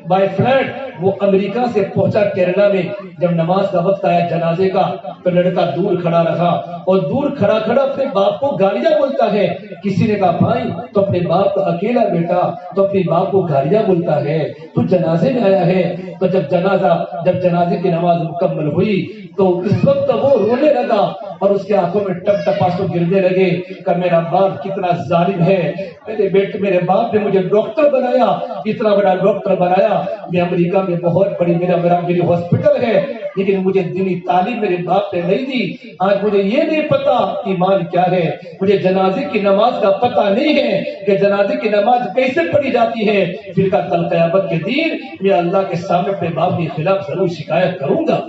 بائی فلائٹ وہ امریکہ سے پہنچا کیرلا میں. جب نماز کا وقت آیا جنازے کا تو لڑکا دور کھڑا رہا اور دور کھڑا کھڑا اپنے باپ کو گالیاں بولتا ہے. کسی نے کہا بھائی تو اپنے باپ کا اکیلا بیٹا تو اپنے باپ کو گالیاں بولتا ہے، تو جنازے میں آیا ہے. تو جب جنازے کی نماز مکمل ہوئی تو اس وقت وہ رونے لگا اور اس کے آنکھوں میں ٹپ ٹپ آنسو گرنے لگے کہ میرا باپ کتنا ظالم ہے. میرے باپ نے مجھے ڈاکٹر بنایا، اتنا بڑا ڈاکٹر بنایا. میں امریکہ میں بہت بڑی میری ہاسپٹل ہے لیکن مجھے دینی تعلیم میرے باپ نے نہیں دی. آج مجھے یہ نہیں پتا ایمان کیا ہے, مجھے جنازے کی نماز کا پتہ نہیں ہے کہ جنازے کی نماز کیسے پڑھی جاتی ہے. پھر کا کل قیامت کے دن میں اللہ کے سامنے اپنے باپ کے خلاف ضرور شکایت کروں گا.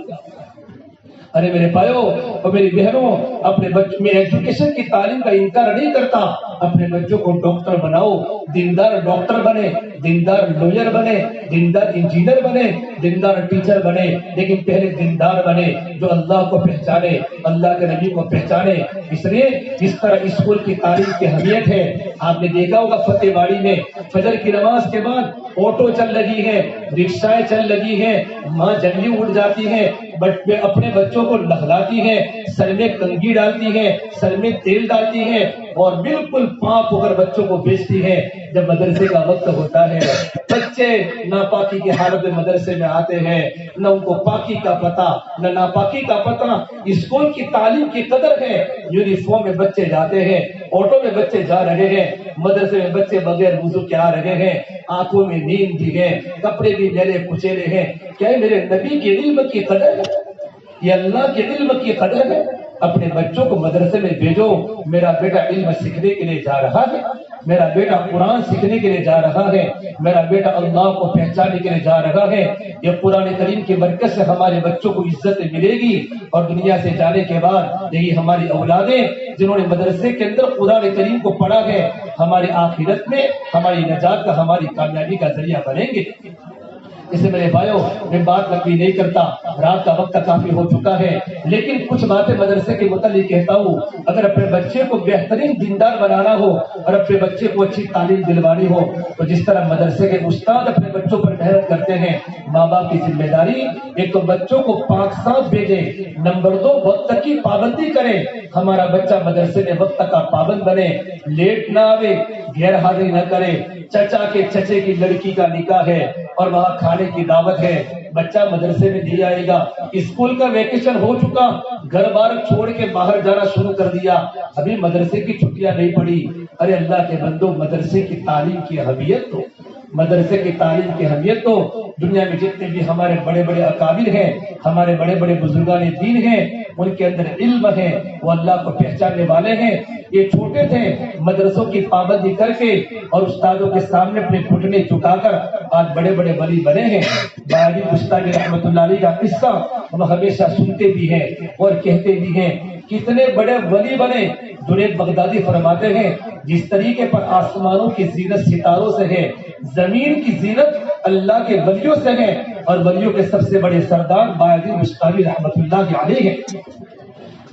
ارے میرے بھائیوں اور میری بہنوں, اپنے بچوں میں ایجوکیشن کی تعلیم کا انکار نہیں کرتا. اپنے بچوں کو ڈاکٹر بناؤ, دیندار ڈاکٹر بنے, دیندار لوئر بنے, دیندار انجینئر بنے, دیندار ٹیچر بنے, لیکن پہلے دیندار بنے جو اللہ کو پہچانے, اللہ کے نبی کو پہچانے. اس لیے جس طرح اسکول کی تعلیم کی اہمیت ہے, آپ نے دیکھا ہوگا فتح واڑی میں فجر کی نماز کے بعد آٹو چل رہی ہے, رکشائیں چل رہی ہیں, ماں جلدی اٹھ جاتی ہے, اپنے بچوں کو نہلاتی ہے, سر میں کنگھی ڈالتی ہے, سر میں تیل ڈالتی ہے اور بالکل پاک ہو کر بچوں کو بھیجتی ہے. جب مدرسے کا وقت ہوتا ہے, بچے ناپاکی کی حالت میں مدرسے میں آتے ہیں, نہ ان کو پاکی کا پتہ نہ ناپاکی کا پتہ. اسکول کی تعلیم کی قدر ہے. یونیفارم میں بچے جاتے ہیں, آٹو میں بچے جا رہے ہیں, مدرسے میں بچے بغیر وضو کے آ رہے ہیں, آنکھوں میں نیند بھی ہے, کپڑے بھی میلے کچیلے ہیں. کیا میرے نبی کے علم کی قدر ہے؟ یہ اللہ کے علم کی قدر ہے. اپنے بچوں کو مدرسے میں بھیجو. میرا بیٹا علم سیکھنے کے لیے جا رہا ہے, میرا بیٹا قرآن سیکھنے کے لیے جا رہا ہے, میرا بیٹا اللہ کو پہچاننے کے لیے جا رہا ہے. یہ قرآن کریم کی برکت سے ہمارے بچوں کو عزت ملے گی, اور دنیا سے جانے کے بعد یہی ہماری اولادیں جنہوں نے مدرسے کے اندر قرآن کریم کو پڑھا ہے, ہماری آخرت میں ہماری نجات کا, ہماری کامیابی کا ذریعہ بنیں گے. اسے میرے بھائیوں میں بات لمبی نہیں کرتا, رات کا وقت کافی ہو چکا ہے, لیکن کچھ باتیں مدرسے کے متعلق کہتا ہوں. اگر اپنے بچے کو بہترین دیندار بنانا ہو اور اپنے بچے کو اچھی تعلیم دلوانی ہو, تو جس طرح مدرسے کے استاد اپنے بچوں پر محنت کرتے ہیں, ماں باپ کی ذمہ داری ایک تو بچوں کو پاک صاف بھیجے, نمبر 2 وقت کی پابندی کرے. ہمارا بچہ مدرسے میں وقت کا پابند بنے, لیٹ نہ آوے, غیر حاضری نہ کرے. چچا کے چچے کی لڑکی کا نکاح ہے اور وہاں کھانے کی دعوت ہے, بچہ مدرسے میں نہیں آئے گا. اسکول کا ویکیشن ہو چکا, گھر بار چھوڑ کے باہر جانا شروع کر دیا, ابھی مدرسے کی چھٹیاں نہیں پڑی. ارے اللہ کے بندو, مدرسے کی تعلیم کی اہمیت تو, مدرسے کی تعلیم کی اہمیت تو دنیا میں جتنے بھی ہمارے بڑے بڑے اکابر ہیں, ہمارے بڑے بڑے بزرگان دین ہیں, ان کے اندر علم ہے, وہ اللہ کو پہچاننے والے ہیں. یہ چھوٹے تھے, مدرسوں کی پابندی کر کے اور استادوں کے سامنے اپنے گھٹنے جھکا کر آج بڑے بڑے ولی بنے ہیں. باجی مستاق رحمۃ اللہ علیہ کا قصہ ہم ہمیشہ سنتے بھی ہیں اور کہتے بھی ہیں. کتنے بڑے ولی بنے. جنید بغدادی فرماتے ہیں, جس طریقے پر آسمانوں کی زینت ستاروں سے ہے, زمین کی زینت اللہ کے ولیوں سے ہے, اور ولیوں کے سب سے بڑے سردار باجی مستاق رحمۃ اللہ علیہ ہیں.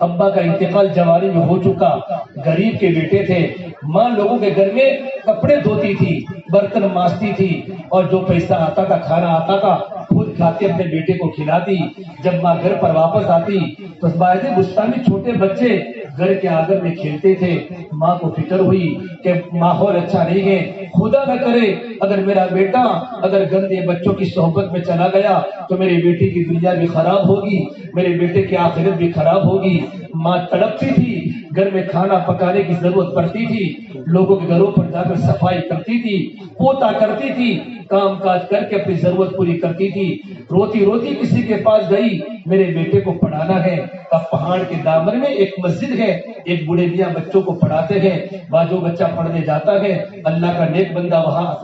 ابا کا انتقال جوانی میں ہو چکا, غریب کے بیٹے تھے. ماں لوگوں کے گھر میں کپڑے دھوتی تھی, برتن مانجتی تھی, اور جو پیسہ آتا تھا, کھانا آتا تھا, خود کھاتے اپنے بیٹے کو کھلاتی. جب ماں گھر پر واپس آتی تو باعث گستاخی چھوٹے بچے گھر کے آنگن میں کھیلتے تھے. ماں کو فکر ہوئی کہ ماحول اچھا نہیں ہے, خدا نہ کرے اگر میرا بیٹا اگر گندے بچوں کی صحبت میں چلا گیا تو میری بیٹی کی دنیا بھی خراب ہوگی, میرے بیٹے کی آخرت بھی خراب ہوگی. ماں تڑپتی تھی, گھر میں کھانا پکانے کی ضرورت پڑتی تھی, لوگوں کے گھروں پر جا کر صفائی کرتی تھی, پوتا کرتی تھی, کام کاج کر کے اپنی ضرورت پوری کرتی تھی. روتی روتی کسی کے پاس گئی, میرے بیٹے کو پڑھانا ہے. اب پہاڑ کے دامن میں ایک مسجد ہے, ایک بوڑھے میاں بچوں کو پڑھاتے ہیں. وہاں جو بچہ پڑھنے جاتا ہے, اللہ کا نیک بندہ وہاں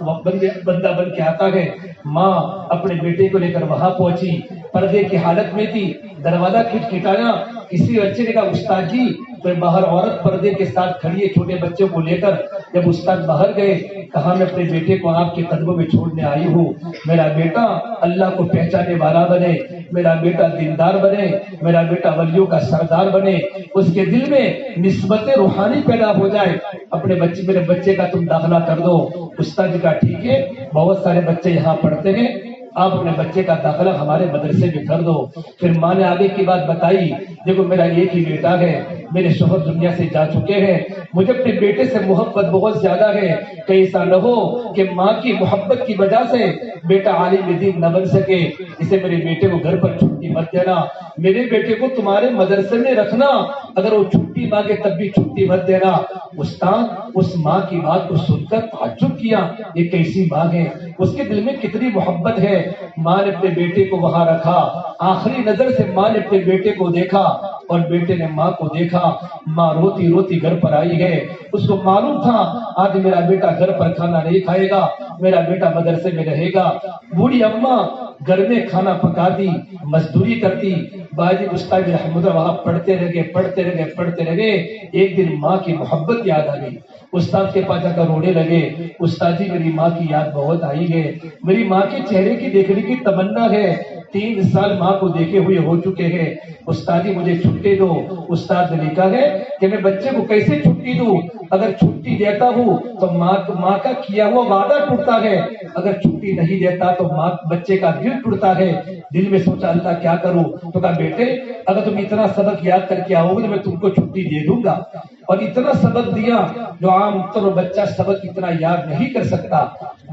بندہ بن کے آتا ہے. ماں اپنے بیٹے کو لے کر وہاں پہنچی, پردے کی حالت میں تھی, دروازہ کھٹکھٹایا. کسی بچے نے کہا استاد جی, تو باہر عورت پردے کے ساتھ کھڑی ہے چھوٹے بچے کو لے کر. جب استاد باہر گئے, کہا میں اپنے بیٹے کو آپ کے قدموں میں چھوڑنے آئی ہوں. میرا بیٹا اللہ کو پہچانے والا بنے, میرا بیٹا دیندار بنے, میرا بیٹا ولیوں کا سردار بنے, اس کے دل میں نسبت روحانی پیدا ہو جائے. اپنے بچے میرے بچے کا تم داخلہ کر دو. استاد جی کا ٹھیک ہے, بہت سارے بچے یہاں پڑھتے ہیں, آپ اپنے بچے کا داخلہ ہمارے مدرسے میں کر دو. پھر ماں نے آگے کی بات بتائی, دیکھو میرا ایک ہی بیٹا ہے, میرے شوہر دنیا سے جا چکے ہیں, مجھے اپنے بیٹے سے محبت بہت زیادہ ہے. کہ ایسا نہ ہو کہ ماں کی محبت کی وجہ سے بیٹا عالم دین نہ بن سکے, اسے میرے بیٹے کو گھر پر چھٹی مت دینا. میرے بیٹے کو تمہارے مدرسے میں رکھنا, اگر وہ چھٹی مانگے تب بھی چھٹی مت دینا. استاد اس ماں کی بات کو سن کر تعجب کیا, یہ کیسی ماں ہے, اس کے دل میں کتنی محبت ہے. ماں نے اپنے بیٹے کو وہاں رکھا، آخری نظر سے ماں نے اپنے بیٹے کو دیکھا اور بیٹے نے ماں کو دیکھا۔ ماں روتی روتی گھر پر آئی ہے، اس کو معلوم تھا آج میرا بیٹا گھر پر کھانا نہیں کھائے گا، میرا بیٹا مدرسے میں رہے گا۔ بوڑھی اماں گھر میں کھانا پکاتی، مزدوری کرتی، باجی استاد رحمۃ اللہ وہاں پڑھتے رہے۔ ایک دن ماں کی محبت یاد آ گئی، استاد کے پاس جا کر رونے لگے، استاد جی میری ماں کی یاد بہت آئی ہے، میری ماں کے چہرے کی دیکھنے کی تمنا ہے، 3 سال ماں کو دیکھے ہوئے ہو چکے ہیں، استاد جی مجھے چھٹی دو۔ استاد نے لکھا ہے کہ میں بچے کو کیسے چھٹی دوں، اگر چھٹی دیتا ہوں تو ماں کا کیا ہوا وعدہ ٹوٹتا ہے، اگر چھٹی نہیں دیتا تو بچے کا دل ٹوٹتا ہے۔ دل میں سوچا اللہ کیا کروں، تو کہا بیٹے اگر تم اتنا سبق یاد کر کے آؤ گے تو میں تم کو چھٹی دے دوں گا، اور اتنا سبق دیا جو عام طور بچہ سبق اتنا یاد نہیں کر سکتا۔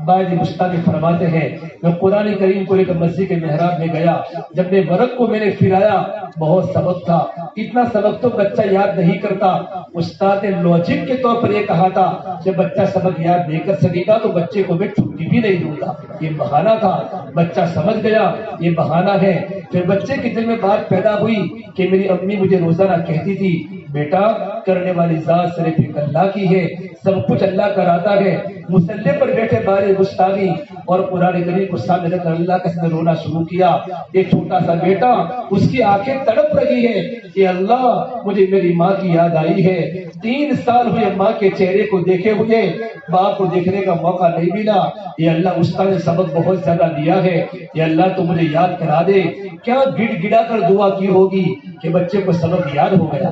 باجی مستانی فرماتے ہیں میں قرآن کریم کو لے کر مسجد کے محراب میں گیا، جب میں ورق کو میں نے پھرایا بہت سبق تھا، اتنا سبق تو بچہ یاد نہیں کرتا۔ استاد نے لوجک کے طور پر یہ کہا تھا کہ بچہ سبق یاد نہیں کر سکے گا تو بچے کو میں چھٹی بھی نہیں دوں گا، یہ بہانہ تھا۔ بچہ سمجھ گیا یہ بہانہ ہے۔ پھر بچے کے دل میں بات پیدا ہوئی کہ میری امی مجھے روزانہ کہتی تھی بیٹا کرنے والی ذات صرف ایک اللہ کی ہے، سب کچھ اللہ کراتا ہے۔ مصلی پر بیٹھے بارے گستاخی اور قرآن کریم کو سامنے رکھ کر اللہ کے سامنے رونا شروع کیا۔ ایک چھوٹا سا بیٹا اس کی آنکھیں تڑپ رہی ہے کہ اللہ مجھے میری ماں کی یاد آئی ہے، 3 سال ہوئے ماں کے چہرے کو دیکھے ہوئے، باپ کو دیکھنے کا موقع نہیں ملا، یہ اللہ استاد نے سبق بہت زیادہ دیا ہے، یہ اللہ تو مجھے یاد کرا دے۔ کیا گڑ گڑا کر دعا کی ہوگی کہ بچے کو سبق یاد ہو گیا۔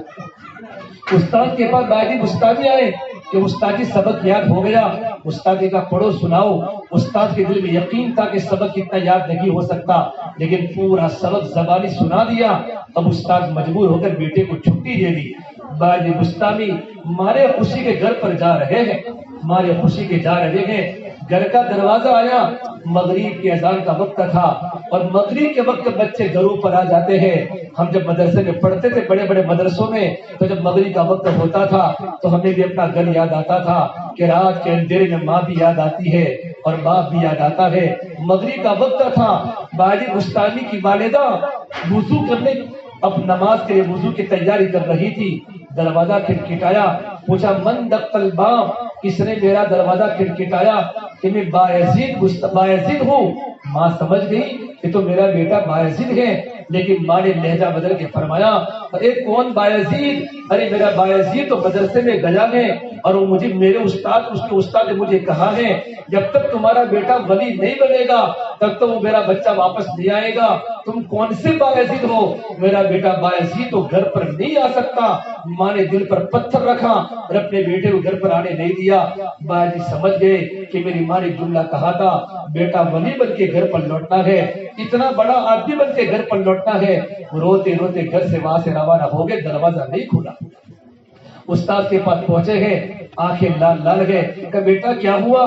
استاد کے پاس باجی استادی آئے کہ استاد جی سبق یاد ہو گیا۔ استاد کا پڑھو سناؤ۔ استاد کے دل میں یقین تھا کہ سبق اتنا یاد نہیں ہو سکتا، لیکن پورا سبق زبانی سنا دیا۔ اب استاد مجبور ہو کر بیٹے کو چھٹی دے دی۔ باجی گستاخی مارے خوشی کے گھر پر جا رہے ہیں، مارے خوشی کے جا رہے ہیں، گھر کا دروازہ آیا، مغرب کی اذان کا وقت تھا، اور مغرب کے وقت بچے گھروں پر آ جاتے ہیں۔ ہم جب مدرسے میں پڑھتے تھے بڑے بڑے مدرسوں میں، تو جب مغرب کا وقت ہوتا تھا تو ہمیں بھی اپنا گھر یاد آتا تھا کہ رات کے اندھیرے میں ماں بھی یاد آتی ہے اور باپ بھی یاد آتا ہے۔ مغرب کا وقت تھا، باجی گستاخی کی والدہ وضو کرنے اب نماز کے لیے وضو کی تیاری کر رہی تھی۔ دروازہ کھٹکھٹایا، پوچھا من دق الباب، کس نے میرا دروازہ کھٹکھٹایا؟ کہ میں بایزید ہوں۔ ماں سمجھ گئی کہ تو میرا بیٹا بایزید ہے، لیکن ماں نے لہجہ بدل کے فرمایا اے کون بایزید؟ ارے میرا بایزید تو مدرسے میں گیا ہے، اور وہ مجھے میرے استاد اس کے استاد نے مجھے کہا ہے جب تک تمہارا بیٹا ولی نہیں بنے گا تب تک وہ میرا بچہ واپس نہیں آئے گا۔ تم کون سے بایزید ہو؟ میرا بیٹا بایزید تو گھر پر نہیں آ سکتا۔ ماں نے دل پر پتھر رکھا اور اپنے بیٹے کو گھر پر آنے نہیں دیا۔ باجی سمجھ گئے کہ میری ماں نے جملہ کہا تھا بیٹا ولی بن کے گھر پر لوٹنا ہے، اتنا بڑا آدمی بن کے گھر پر لوٹنا ہے۔ روتے روتے گھر سے وہاں سے روانہ ہو گئے، دروازہ نہیں کھولا۔ استاد کے پاس پہنچے ہیں، آنکھیں لال لال گئے، کہا بیٹا کیا ہوا؟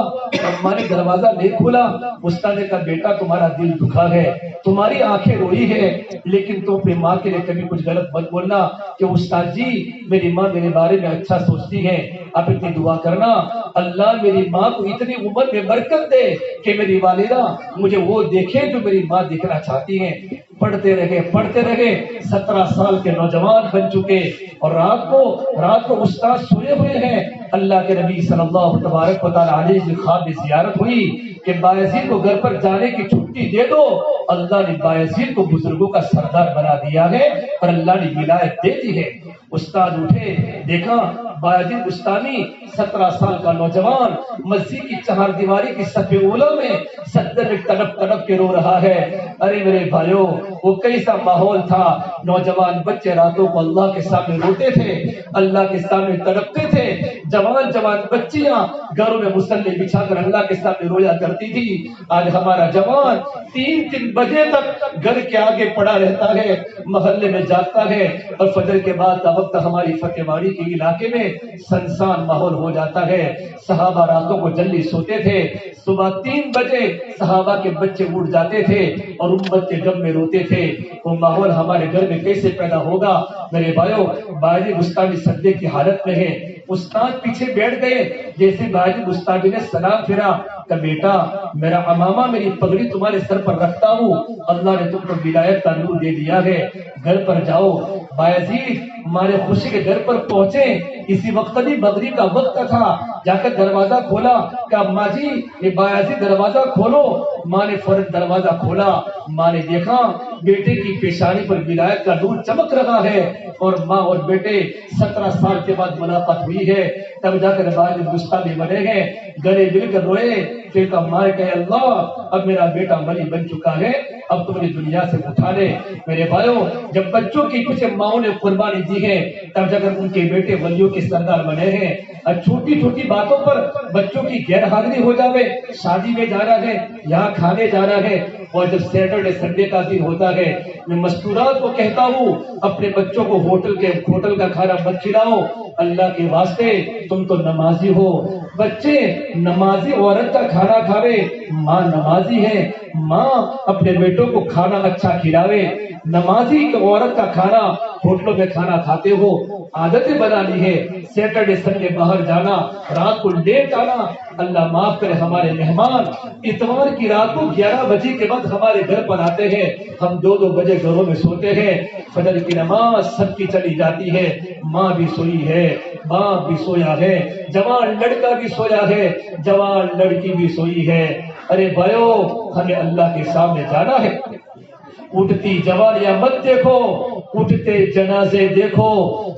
اماں نے دروازہ نہیں کھولا۔ استاد نے کہا بیٹا تمہارا دل دکھا ہے، تمہاری آنکھیں روئی ہے، لیکن تم اپنی ماں کے لیے کبھی کچھ غلط مت بولنا کہ استاد جی میری ماں میرے بارے میں اچھا سوچتی ہے، آپ اتنی دعا کرنا اللہ میری ماں کو اتنی عمر میں برکت دے کہ میری والدہ مجھے وہ دیکھے جو میری ماں دیکھنا چاہتی ہیں۔ پڑھتے رہے 17 سال کے نوجوان بن چکے، اور رات کو استاد سوئے ہوئے ہیں۔ اللہ کے نبی صلی اللہ تبارک و تعالی علیہ کی خواب میں زیارت ہوئی کہ بایزید کو گھر پر جانے کی چھٹی دے دو۔ اللہ نے بایزید کو بزرگوں کا سردار بنا دیا ہے اور اللہ نے ولایت دے دی ہے۔ استاد اٹھے، دیکھا بایزید بستانی 17 سال کا نوجوان مسجد کی 4 دیواری کی صف اولی میں صدر میں تڑپ تڑپ کے رو رہا ہے۔ ارے میرے بھائیوں وہ کیسا ماحول تھا، نوجوان بچے راتوں کو اللہ کے سامنے روتے تھے، اللہ کے سامنے تڑپتے تھے، جوان بچیاں گھروں میں مصلی بچھا کر اللہ کے سامنے رویا کرتی تھی۔ آج ہمارا جوان 3 بجے تک گھر کے آگے پڑا رہتا ہے، محلے میں جاتا ہے، اور فجر کے بعد کا وقت ہماری فتح واڑی کے علاقے میں سنسان ماحول ہو جاتا ہے۔ صحابہ راتوں کو جلدی سوتے تھے، صبح 3 بجے صحابہ کے بچے اٹھ جاتے تھے اور امت کے غم میں روتے تھے۔ وہ ماحول ہمارے گھر میں کیسے پیدا ہوگا؟ میرے بھائیوں باجی گستاخی سجدے کی حالت میں ہے، استاد پیچھے بیٹھ گئے، جیسے باجی گستاخی نے سلام پھرا کہ بیٹا میرا امامہ میری پگڑی تمہارے سر پر رکھتا ہوں، اللہ نے تم کو ولایت کا نور دے دیا ہے، گھر پر جاؤ۔ بایزید ہمارے خوشی کے گھر پر پہنچے، اسی وقت بھی مغرب کا وقت تھا، جا کر دروازہ کھولا کہ اماں جی یہ بایزید دروازہ کھولو۔ ماں نے فوراً دروازہ کھولا، ماں نے دیکھا بیٹے کی پیشانی پر ولایت کا نور چمک رہا ہے، اور ماں اور بیٹے 17 سال کے بعد ملاقات ہوئی ہے، تب جا کر بایزید مستعلی بنے ہیں، گلے مل کر روئے، پھر کہا ماں کہ اللہ اب میرا بیٹا ولی بن چکا ہے، اب تم نے دنیا سے اٹھا لے۔ میرے بھائیوں جب بچوں کی پیچھے ماؤں نے قربانی دی ہے تب جا کر ان کے بیٹے ولیوں کے سردار بنے ہیں۔ اور چھوٹی چھوٹی باتوں پر بچوں کی غیر حاضری ہو جاوے، شادی میں جانا ہے، یہاں کھانے جانا ہے، اور جب سیٹرڈے سنڈے کا دن ہوتا ہے میں مستورات کو کہتا ہوں اپنے بچوں کو ہوٹل کا کھانا مت کھلاؤ، اللہ کے واسطے تم تو نمازی ہو۔ بچے نمازی عورت کا کھانا کھاوے، ماں نمازی ہے، ماں اپنے بیٹوں کو کھانا اچھا کھلاوے۔ نمازی عورت کا کھانا ہوٹلوں میں کھانا کھاتے ہو، عادتیں بنا لی ہے، سیٹرڈے سنڈے باہر جانا، رات کو لیٹ آنا۔ اللہ معاف کرے ہمارے مہمان اتوار کی رات کو 11 بجے کے بعد ہمارے گھر پر آتے ہیں، ہم 2 بجے گھروں میں سوتے ہیں، فجر کی نماز سب کی چلی جاتی ہے، ماں بھی سوئی ہے، باپ بھی سویا ہے، جوان لڑکا بھی سویا ہے، جوان لڑکی بھی سوئی ہے۔ ارے بھائیو ہمیں اللہ کے سامنے جانا ہے، اٹھتی جوانیاں مت دیکھو، اٹھتے جنازے دیکھو،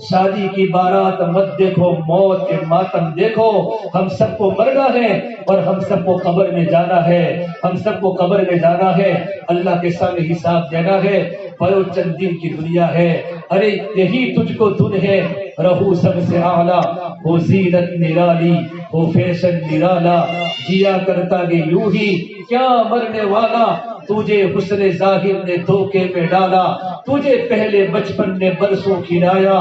شادی کی بارات مت دیکھو، موت کے ماتم دیکھو۔ ہم سب کو مرنا ہے اور ہم سب کو قبر میں جانا ہے، ہم سب کو قبر میں جانا ہے، اللہ کے سامنے حساب دینا ہے۔ بڑو چند دن کی دنیا ہے، ارے یہی تجھ کو دن ہے، رہو سب سے اعلیٰ، ہو زینت نرالی، ہو فیشن نرالا، جیا کرتا گے یوں ہی کیا مرنے والا، تجھے حسن ظاہر نے دھوکے میں ڈالا، تجھے پہلے بچپن نے برسوں کھلایا،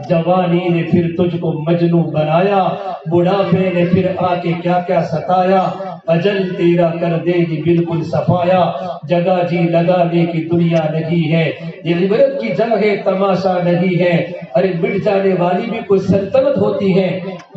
جوانی نے پھر تجھ کو مجنوں بنایا، بڑھاپے نے پھر آ کے کیا کیا ستایا، اجل تیرا کر دے گی بالکل صفایا، جگہ جی لگانے کی دنیا نہیں ہے، یہ عبرت کی جگہ ہے تماشا نہیں ہے۔ ارے مٹ جانے والی بھی کوئی سلطنت ہوتی ہے،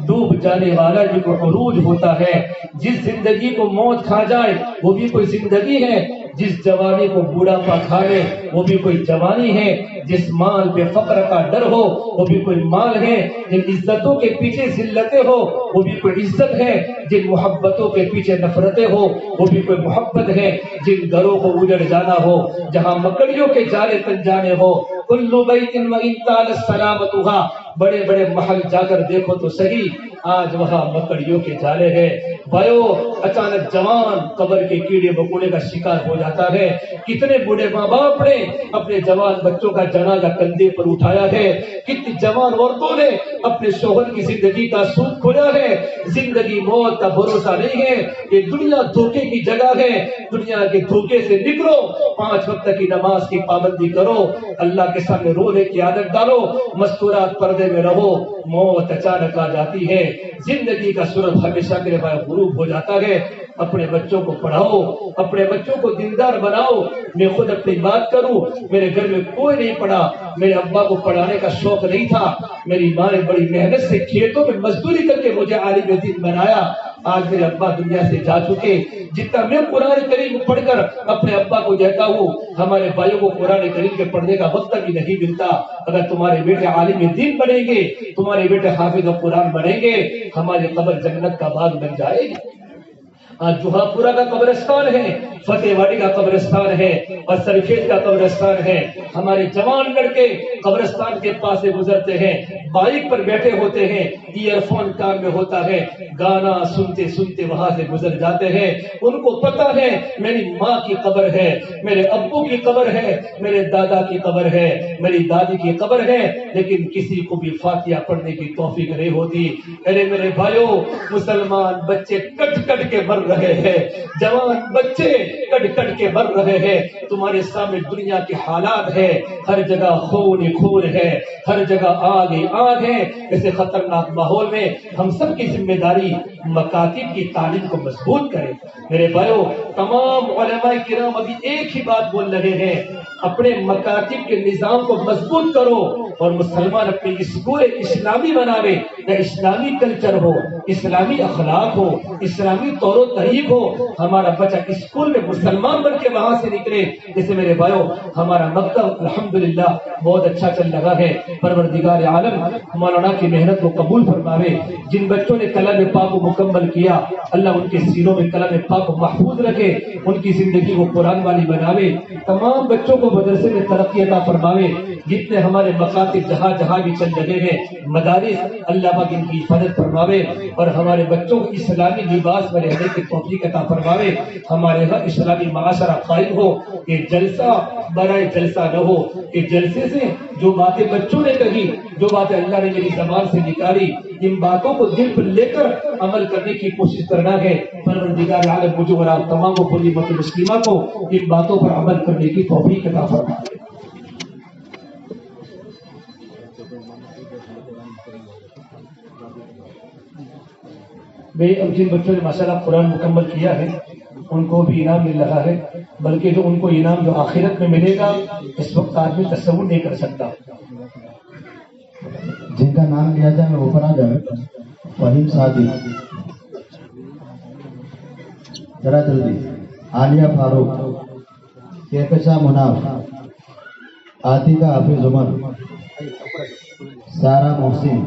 ڈوب جانے والا بھی کوئی عروج ہوتا ہے، جس زندگی کو موت کھا جائے وہ بھی کوئی زندگی ہے، جس جوانی کو بوڑھاپا کھا لے وہ بھی کوئی جوانی ہے، جس مال پہ فقر کا ڈر ہو وہ بھی کوئی مال ہے، جن عزتوں کے پیچھے ذلتیں ہو وہ بھی کوئی عزت ہے، جن محبتوں کے پیچھے نفرتیں ہو وہ بھی کوئی محبت ہے، جن گھروں کو اجڑ جانا ہو جہاں مکڑیوں کے جالے تن جانے ہو، کلو بیت وان طالت سلامتها، بڑے بڑے محل جا کر دیکھو تو صحیح آج وہاں مکڑیوں کے جالے ہیں۔ بھائیو اچانک جوان قبر کے کیڑے مکوڑے کا شکار ہو جاتا ہے، کتنے بوڑھے ماں باپ نے اپنے جوان بچوں کا جنازہ کندھے پر اٹھایا ہے، کتنی جوان عورتوں نے اپنے شوہر کی زندگی کا سود کھویا ہے۔ زندگی موت کا بھروسہ نہیں ہے، یہ دنیا دھوکے کی جگہ ہے، دنیا کے دھوکے سے نکلو، 5 وقت کی نماز کی پابندی کرو، اللہ کے سامنے رونے کی عادت ڈالو، مستورات پردے میں رہو، موت اچانک آ جاتی ہے، زندگی کا سورج ہمیشہ کے لیے غروب ہو جاتا ہے۔ اپنے بچوں کو پڑھاؤ، اپنے بچوں کو دیندار بناؤ۔ میں خود اپنی بات کروں، میرے گھر میں کوئی نہیں پڑھا، میرے ابا کو پڑھانے کا شوق نہیں تھا، میری ماں نے بڑی محنت سے کھیتوں میں مزدوری کر کے مجھے عالم دین بنایا۔ آج میرے ابا دنیا سے جا چکے، جتنا میں قرآن کریم پڑھ کر اپنے ابا کو دیتا ہوں، ہمارے بھائیوں کو قرآن کریم کے پڑھنے کا وقت بھی نہیں ملتا۔ اگر تمہارے بیٹے عالم دین بنیں گے، تمہارے بیٹے حافظ قرآن بنیں گے، ہماری قبر جنت کا باغ بن جائے گی۔ آج جوہا پورا کا قبرستان ہے، فتح واڑی کا قبرستان ہے، اور سرکھیت کا قبرستان ہے۔ ہمارے جوان لڑکے قبرستان کے پاس سے گزرتے ہیں، بائک پر بیٹھے ہوتے ہیں، ایئر فون کان میں ہوتا ہے، گانا سنتے سنتے وہاں سے گزر جاتے ہیں۔ ان کو پتا ہے میری ماں کی قبر ہے، میرے ابو کی قبر ہے، میرے دادا کی قبر ہے، میری دادی کی قبر ہے، لیکن کسی کو بھی فاتحہ پڑھنے کی توفیق نہیں ہوتی۔ ارے میرے بھائیوں، مسلمان بچے کٹ کٹ کے مر رہے ہیں، جوان بچے کٹ کٹ کے مر رہے ہیں، تمہارے سامنے دنیا کے حالات ہے، ہر جگہ خون ہی خون ہے، ہر جگہ آگ ہی آگ ہے۔ ایسے خطرناک ماحول میں ہم سب کی ذمہ داری مکاتب کی تعلیم کو مضبوط کرے۔ میرے بھائیوں، تمام علماء کرام ابھی ایک ہی بات بول رہے ہیں، اپنے مکاتب کے نظام کو مضبوط کرو، اور مسلمان اپنے اسکول اسلامی بناوے، یا اسلامی کلچر ہو، اسلامی اخلاق ہو، اسلامی طور و طریق ہو، ہمارا بچہ اسکول میں مسلمان بن کے وہاں سے نکلے۔ جیسے میرے بھائیو ہمارا مکتب الحمدللہ بہت اچھا چل رہا ہے، پروردگار عالم مولانا کی محنت کو قبول فرماوے۔ جن بچوں نے کلام پاک کو مکمل کیا اللہ ان کے سینوں میں کلام پاک کو محفوظ رکھے، ان کی زندگی کو قرآن والی بناوے، تمام بچوں کو مدرسے میں ترقی عطا فرماوے۔ جتنے ہمارے مکاتب جہاں جہاں بھی چل رہے ہیں مدارس، اللہ پاک ان کی حفاظت فرماوے اور ہمارے بچوں کو اسلامی لباس میں رہنے کی توفیق عطا فرماوے۔ ہمارے ہاں اسلامی معاشرہ قائم ہو کہ جلسہ برائے جلسہ نہ ہو، کہ جلسے سے جو باتیں بچوں نے کہی، جو باتیں اللہ نے میری زبان سے نکالی، ان باتوں کو دل پر لے کر عمل کرنے کی کوشش کرنا ہے۔ پروردگار عالم مجھے اور آپ تمام کو پوری امت مسلمہ کو ان باتوں پر عمل کرنے کی توفیق عطا فرمائے۔ اب جن بچوں نے ماشاءاللہ قرآن مکمل کیا ہے ان کو بھی انعام مل رہا ہے، بلکہ جو ان کو انعام جو آخرت میں ملے گا اس وقت آدمی تصور نہیں کر سکتا۔ جن کا نام لیا جائے وہ اوپر آ جائے۔ فہیم صادق، ذرا جلدی۔ عالیہ فاروق، کہکشاں مناف، عاتقہ حافظ عمر، سارہ محسن،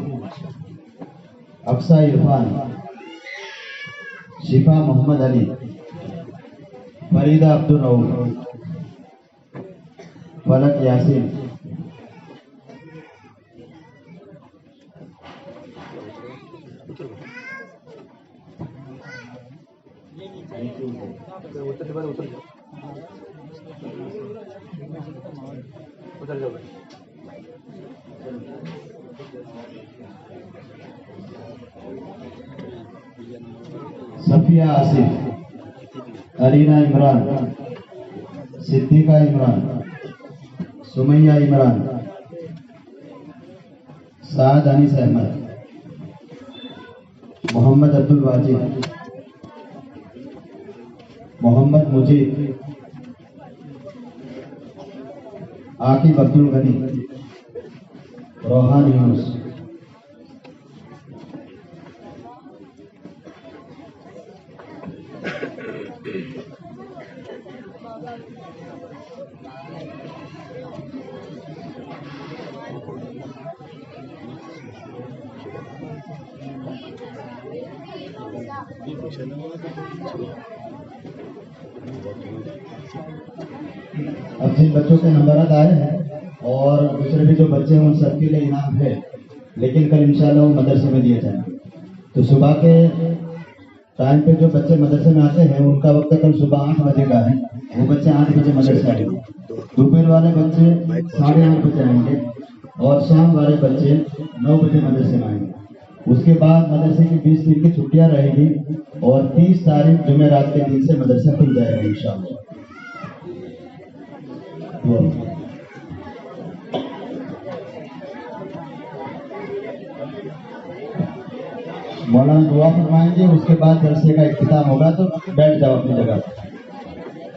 اقصیٰ عرفان، شفا محمد علی، فریدہ عبدالرؤف، فلک یاسین۔ صفیہ آصف، ارینا عمران، صدیقہ عمران، سمیہ عمران، سعد انیس احمد، محمد عبدالواجد، محمد مجید، عاقب عبدالغنی، روحان یونس۔ اب جن بچوں کے نمبرات آئے ہیں اور دوسرے بھی جو بچے ہیں ان سب کے لیے انعام ہے، لیکن کل انشاءاللہ وہ مدرسے میں دیے جائیں گے۔ تو صبح کے ٹائم پہ جو بچے مدرسے میں آتے ہیں ان کا وقت کل صبح 8 بجے کا ہے، وہ بچے 8 بجے مدرسے آئیں گے۔ دوپہر والے بچے 8:30 بجے آئیں گے اور شام والے بچے 9 بجے مدرسے میں آئیں گے۔ اس کے بعد مدرسے کی 20 دن کی چھٹیاں رہے گی اور 30 تاریخ جمعرات کے دن سے مدرسہ کھل جائے گا انشاءاللہ۔ مولانا دعا فرمائیں گے، اس کے بعد جلسے کا اختتام ہوگا، تو بیٹھ جاؤ اپنی جگہ۔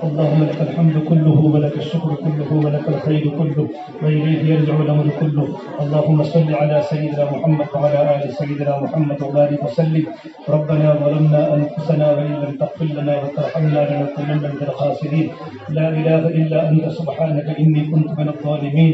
اللهم لك الحمد كله ولك الشكر كله ولك الخير كله وإليه يرجع الأمر كله. اللهم صل على سيدنا محمد وعلى آل سيدنا محمد وبارك وسلم. ربنا ظلمنا أنفسنا وإن لم تغفر لنا وترحمنا لنكونن من الخاسرين. لا إله إلا أنت سبحانك إني كنت من الظالمين.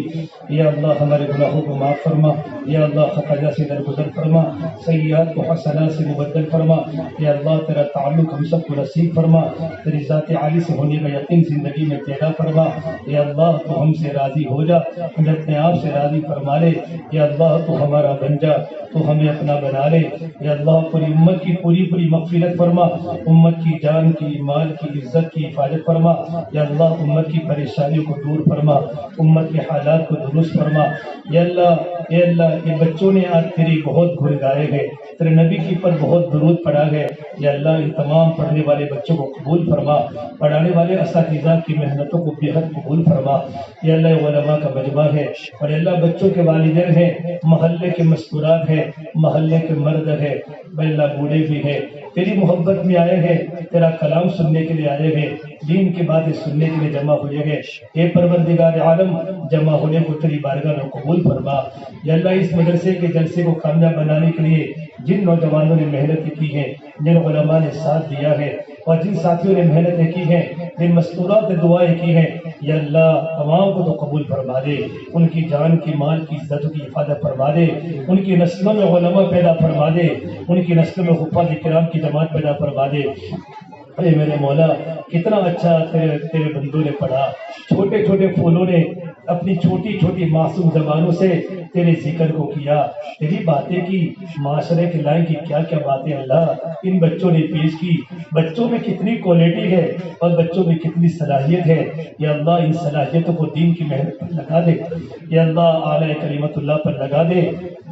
یا اللہ ہمارے گناہوں کو معاف فرما، یا اللہ خطایا سے درگزر فرما، سیئات کو حسنات سے مبدل فرما، یا اللہ تیرا تعلق ہم سب کو نصیب فرما، تیری ذات عالی سے ہونے کا یقین زندگی میں پیدا فرما۔ یا اللہ تو ہم سے راضی ہو جا، ہمیں اپنے آپ سے راضی فرما لے، یا اللہ تو ہمارا بن جا، تو ہمیں اپنا بنا لے، یا اللہ پوری امت کی پوری مغفرت فرما، امت کی جان کی مال کی عزت کی حفاظت فرما، یا اللہ امت کی پریشانیوں کو دور فرما، امت کے حالات کو درست فرما۔ یا اللہ یہ بچوں نے آج تیری بہت گھر گائے ہیں، تیرے نبی کے اوپر بہت درود پڑا ہے. یا اللہ ان تمام پڑھنے والے بچوں کو قبول فرما, پڑھانے والے اساتذہ کی محنتوں کو بے حد قبول فرما. یا اللہ علماء کا مجمع ہے اور یا اللہ بچوں کے والدین ہیں, محلے کے مستورات ہیں, محلے کے مرد ہے, اللہ بوڑھے بھی ہے, تیری محبت میں آئے ہیں, تیرا کلام سننے کے لیے آئے ہیں, دین کی باتیں سننے کے لیے جمع ہوئے ہیں. اے پروردگار عالم, جمع ہونے کو تیری بارگاہ میں قبول فرما. یا اللہ اس مدرسے کے جلسے کو کامیاب بنانے کے لیے جن نوجوانوں نے محنت کی ہے, جن علماء نے ساتھ دیا ہے اور جن ساتھیوں نے محنتیں کی ہیں, جن مستورات نے دعائیں کی ہیں, یا اللہ تمام کو تو قبول فرما دے. ان کی جان کی مال کی عزت کی حفاظت فرما دے. ان کی نسلوں میں علماء پیدا فرما دے. ان کی نسلوں میں حفاظ کرام کی جماعت پیدا فرما دے. اے میرے مولا, کتنا اچھا تیرے بندوں نے پڑھا. چھوٹے چھوٹے پھولوں نے اپنی چھوٹی چھوٹی معصوم زبانوں سے تیرے ذکر کو کیا, تیری باتیں کی, معاشرے کے لائن کی کیا کیا باتیں اللہ ان بچوں نے پیش کی. بچوں میں کتنی کوالٹی ہے اور بچوں میں کتنی صلاحیت ہے. یا اللہ ان صلاحیتوں کو دین کی محنت پر لگا دے. یا اللہ اعلی کلمت اللہ پر لگا دے.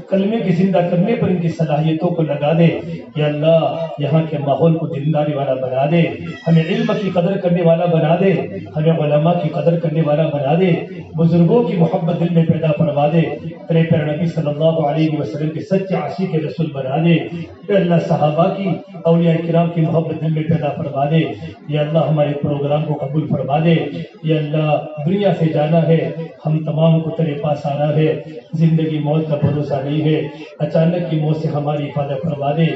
کلمے کی زندہ کرنے پر ان کی صلاحیتوں کو لگا دے. یا اللہ یہاں کے ماحول کو دینداری والا بنا دے. ہمیں علم کی قدر کرنے والا بنا دے. ہمیں علماء کی قدر کرنے والا بنا دے. بزرگوں کی محبت دل میں پیدا فرما دے. تیرے پیارے نبی صلی اللہ علیہ وسلم کے سچے عاشق رسول بنا دے. اے اللہ صحابہ کی, اولیاء کرام کی محبت دل میں پیدا فرما دے. یا اللہ ہمارے پروگرام کو قبول فرما دے. یا اللہ دنیا سے جانا ہے, ہم تمام کو تیرے پاس آنا ہے. زندگی موت کا بھروسہ نہیں ہے. اچانک کی موت سے ہماری حفاظت فرما دے.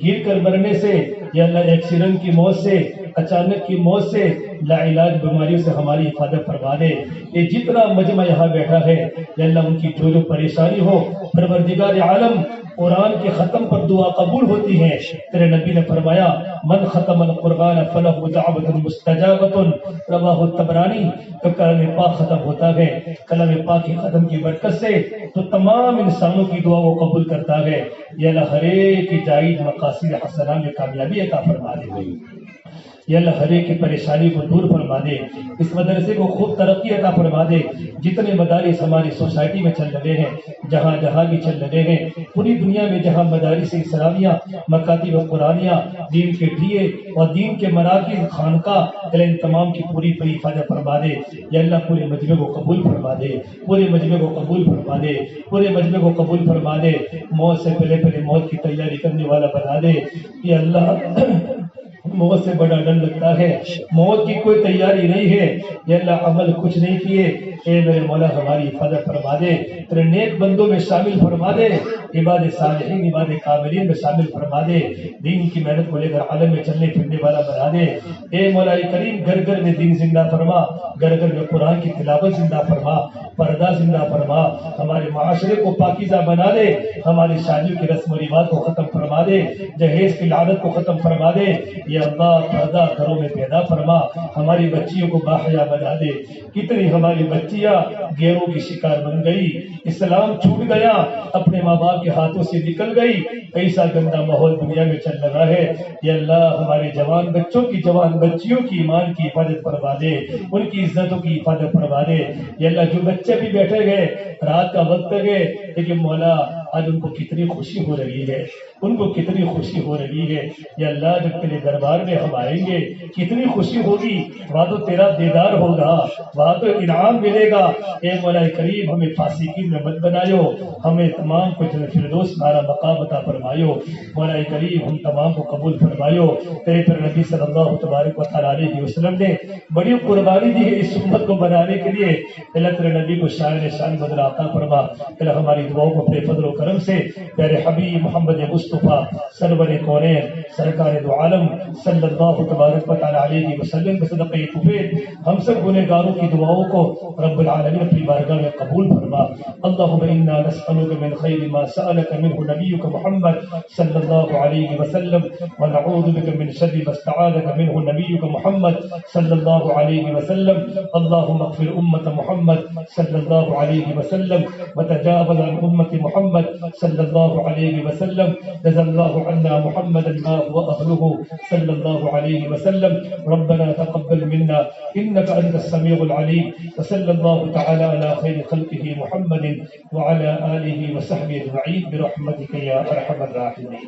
گر کر مرنے سے, یا اللہ ایکسیڈنٹ کی موت سے, اچانک کی موت سے, لا علاج بیماریوں سے ہماری حفاظت فرما دے. یہ جتنا مجمع یہاں بیٹھا ہے, یا اللہ ان کی جو پریشانی ہو, پروردگار عالم قرآن کے ختم پر دعا قبول ہوتی ہے. تیرے نبی نے فرمایا من ختم القرآن فلہ دعوۃ مستجابۃ, رواہ الطبرانی. جب کلام پاک ختم ہوتا ہے, کلام پاک کے ختم کی برکت سے تو تمام انسانوں کی دعا وہ قبول کرتا ہے. یا اللہ ہر ایک کی جائز مقاصد حسنہ میں کامیابی عطا فرما دے. یا اللہ ہر ایک کی پریشانی کو دور فرما دے. اس مدرسے کو خوب ترقی عطا فرما دے. جتنے مدارس ہماری سوسائٹی میں چل رہے ہیں, جہاں جہاں بھی چل رہے ہیں, پوری دنیا میں جہاں مدارس اسلامیہ, مکاتب قرآنیہ, دین کے ڈھیے اور دین کے مراکز, خانقاہ, ان تمام کی پوری پوری حفاظت فرما دے. یا اللہ پورے مجمع کو قبول فرما دے. پورے مجمع کو قبول فرما دے. پورے مجمع کو قبول فرما دے. موت سے پہلے پہلے موت کی تیاری کرنے والا بنا دے. یا اللہ موت سے بڑا ڈر لگتا ہے, موت کی کوئی تیاری نہیں ہے. یا اللہ عمل کچھ نہیں کیے, اے میرے مولا ہماری حفاظت فرما دے. تیرے نیک بندوں میں شامل فرما دے. عباد صالحین, عباد کاملین میں شامل فرما دے. دین کی محنت کو لے کر عالم میں چلنے پھرنے والا بنا دے. اے مولا کریم گھر گھر میں دین زندہ فرما, گھر گھر میں قرآن کی تلاوت زندہ فرما, پردہ زندہ فرما. ہمارے معاشرے کو پاکیزہ بنا دے. ہماری شادیوں کی رسم و رواج کو ختم فرما دے. جہیز کی لعنت کو ختم فرما دے. یا اللہ پردہ گھروں میں پیدا فرما. ہماری بچیوں کو باحیا بنا دے. کتنی ہماری بچیاں گیروں کی شکار بن گئی, اسلام چھوٹ گیا, اپنے ماں باپ کے ہاتھوں سے نکل گئی. ایسا گندا ماحول دنیا میں چل رہا ہے. یا اللہ ہمارے جوان بچوں کی, جوان بچیوں کی ایمان کی حفاظت فرما دے. ان کی عزتوں کی حفاظت فرما دے. یا اللہ جو بچے بھی بیٹھے گئے, رات کا وقت ہے, لیکن مولا آج ان کو کتنی خوشی ہو رہی ہے, ان کو کتنی خوشی ہو رہی ہے. یا اللہ جب تیرے دربار میں ہم آئیں گے کتنی خوشی ہوگی. وہاں تو تیرا دیدار ہوگا, وہاں تو انعام ملے گا. اے مولا کریم ہمیں فاسقین میں مت بنائیو, ہمیں تمام کو جنت فردوس ہمارا مقام عطا فرمائیو. مولا کریم ہم تمام کو قبول فرمائیو. تیرے پر نبی صلی اللہ تبارک و تعالیٰ علیہ وسلم نے بڑی قربانی دی ہے اس امت کو بنانے کے لیے. اللہ تیرے نبی کو شان بدل عطا فرما. اللہ ہماری دعاؤں کو اپنے فضل و کرم سے پیارے حبیب محمد مصطفیٰ سرور کونین سرکار دو عالم صلی اللہ تبارک و تعالیٰ علیہ وسلم کے صدقہ طفیل ہم سب گنہگاروں کی دعاؤں کو رب العالمین اپنی بارگاہ میں قبول فرما. اللہم انا نسألک من خیر ما سألک منہ نبیک محمد صلی اللہ علیہ وسلم ونعوذ بک من شر ما استعاذک منہ نبیک محمد صلی اللہ علیہ وسلم. اللہم اغفر امت محمد صلی اللہ علیہ وسلم وتجاوز عن امت محمد صلی اللہ علیہ وسلم جزا اللہ عنا محمدا ما هو أهله صلی اللہ علیہ وسلم ربنا تقبل منا إنك أنت السميع العليم وصلى الله تعالى على خير خلقه محمد وعلى آله وصحبه أجمعين برحمتك يا أرحم الراحمين.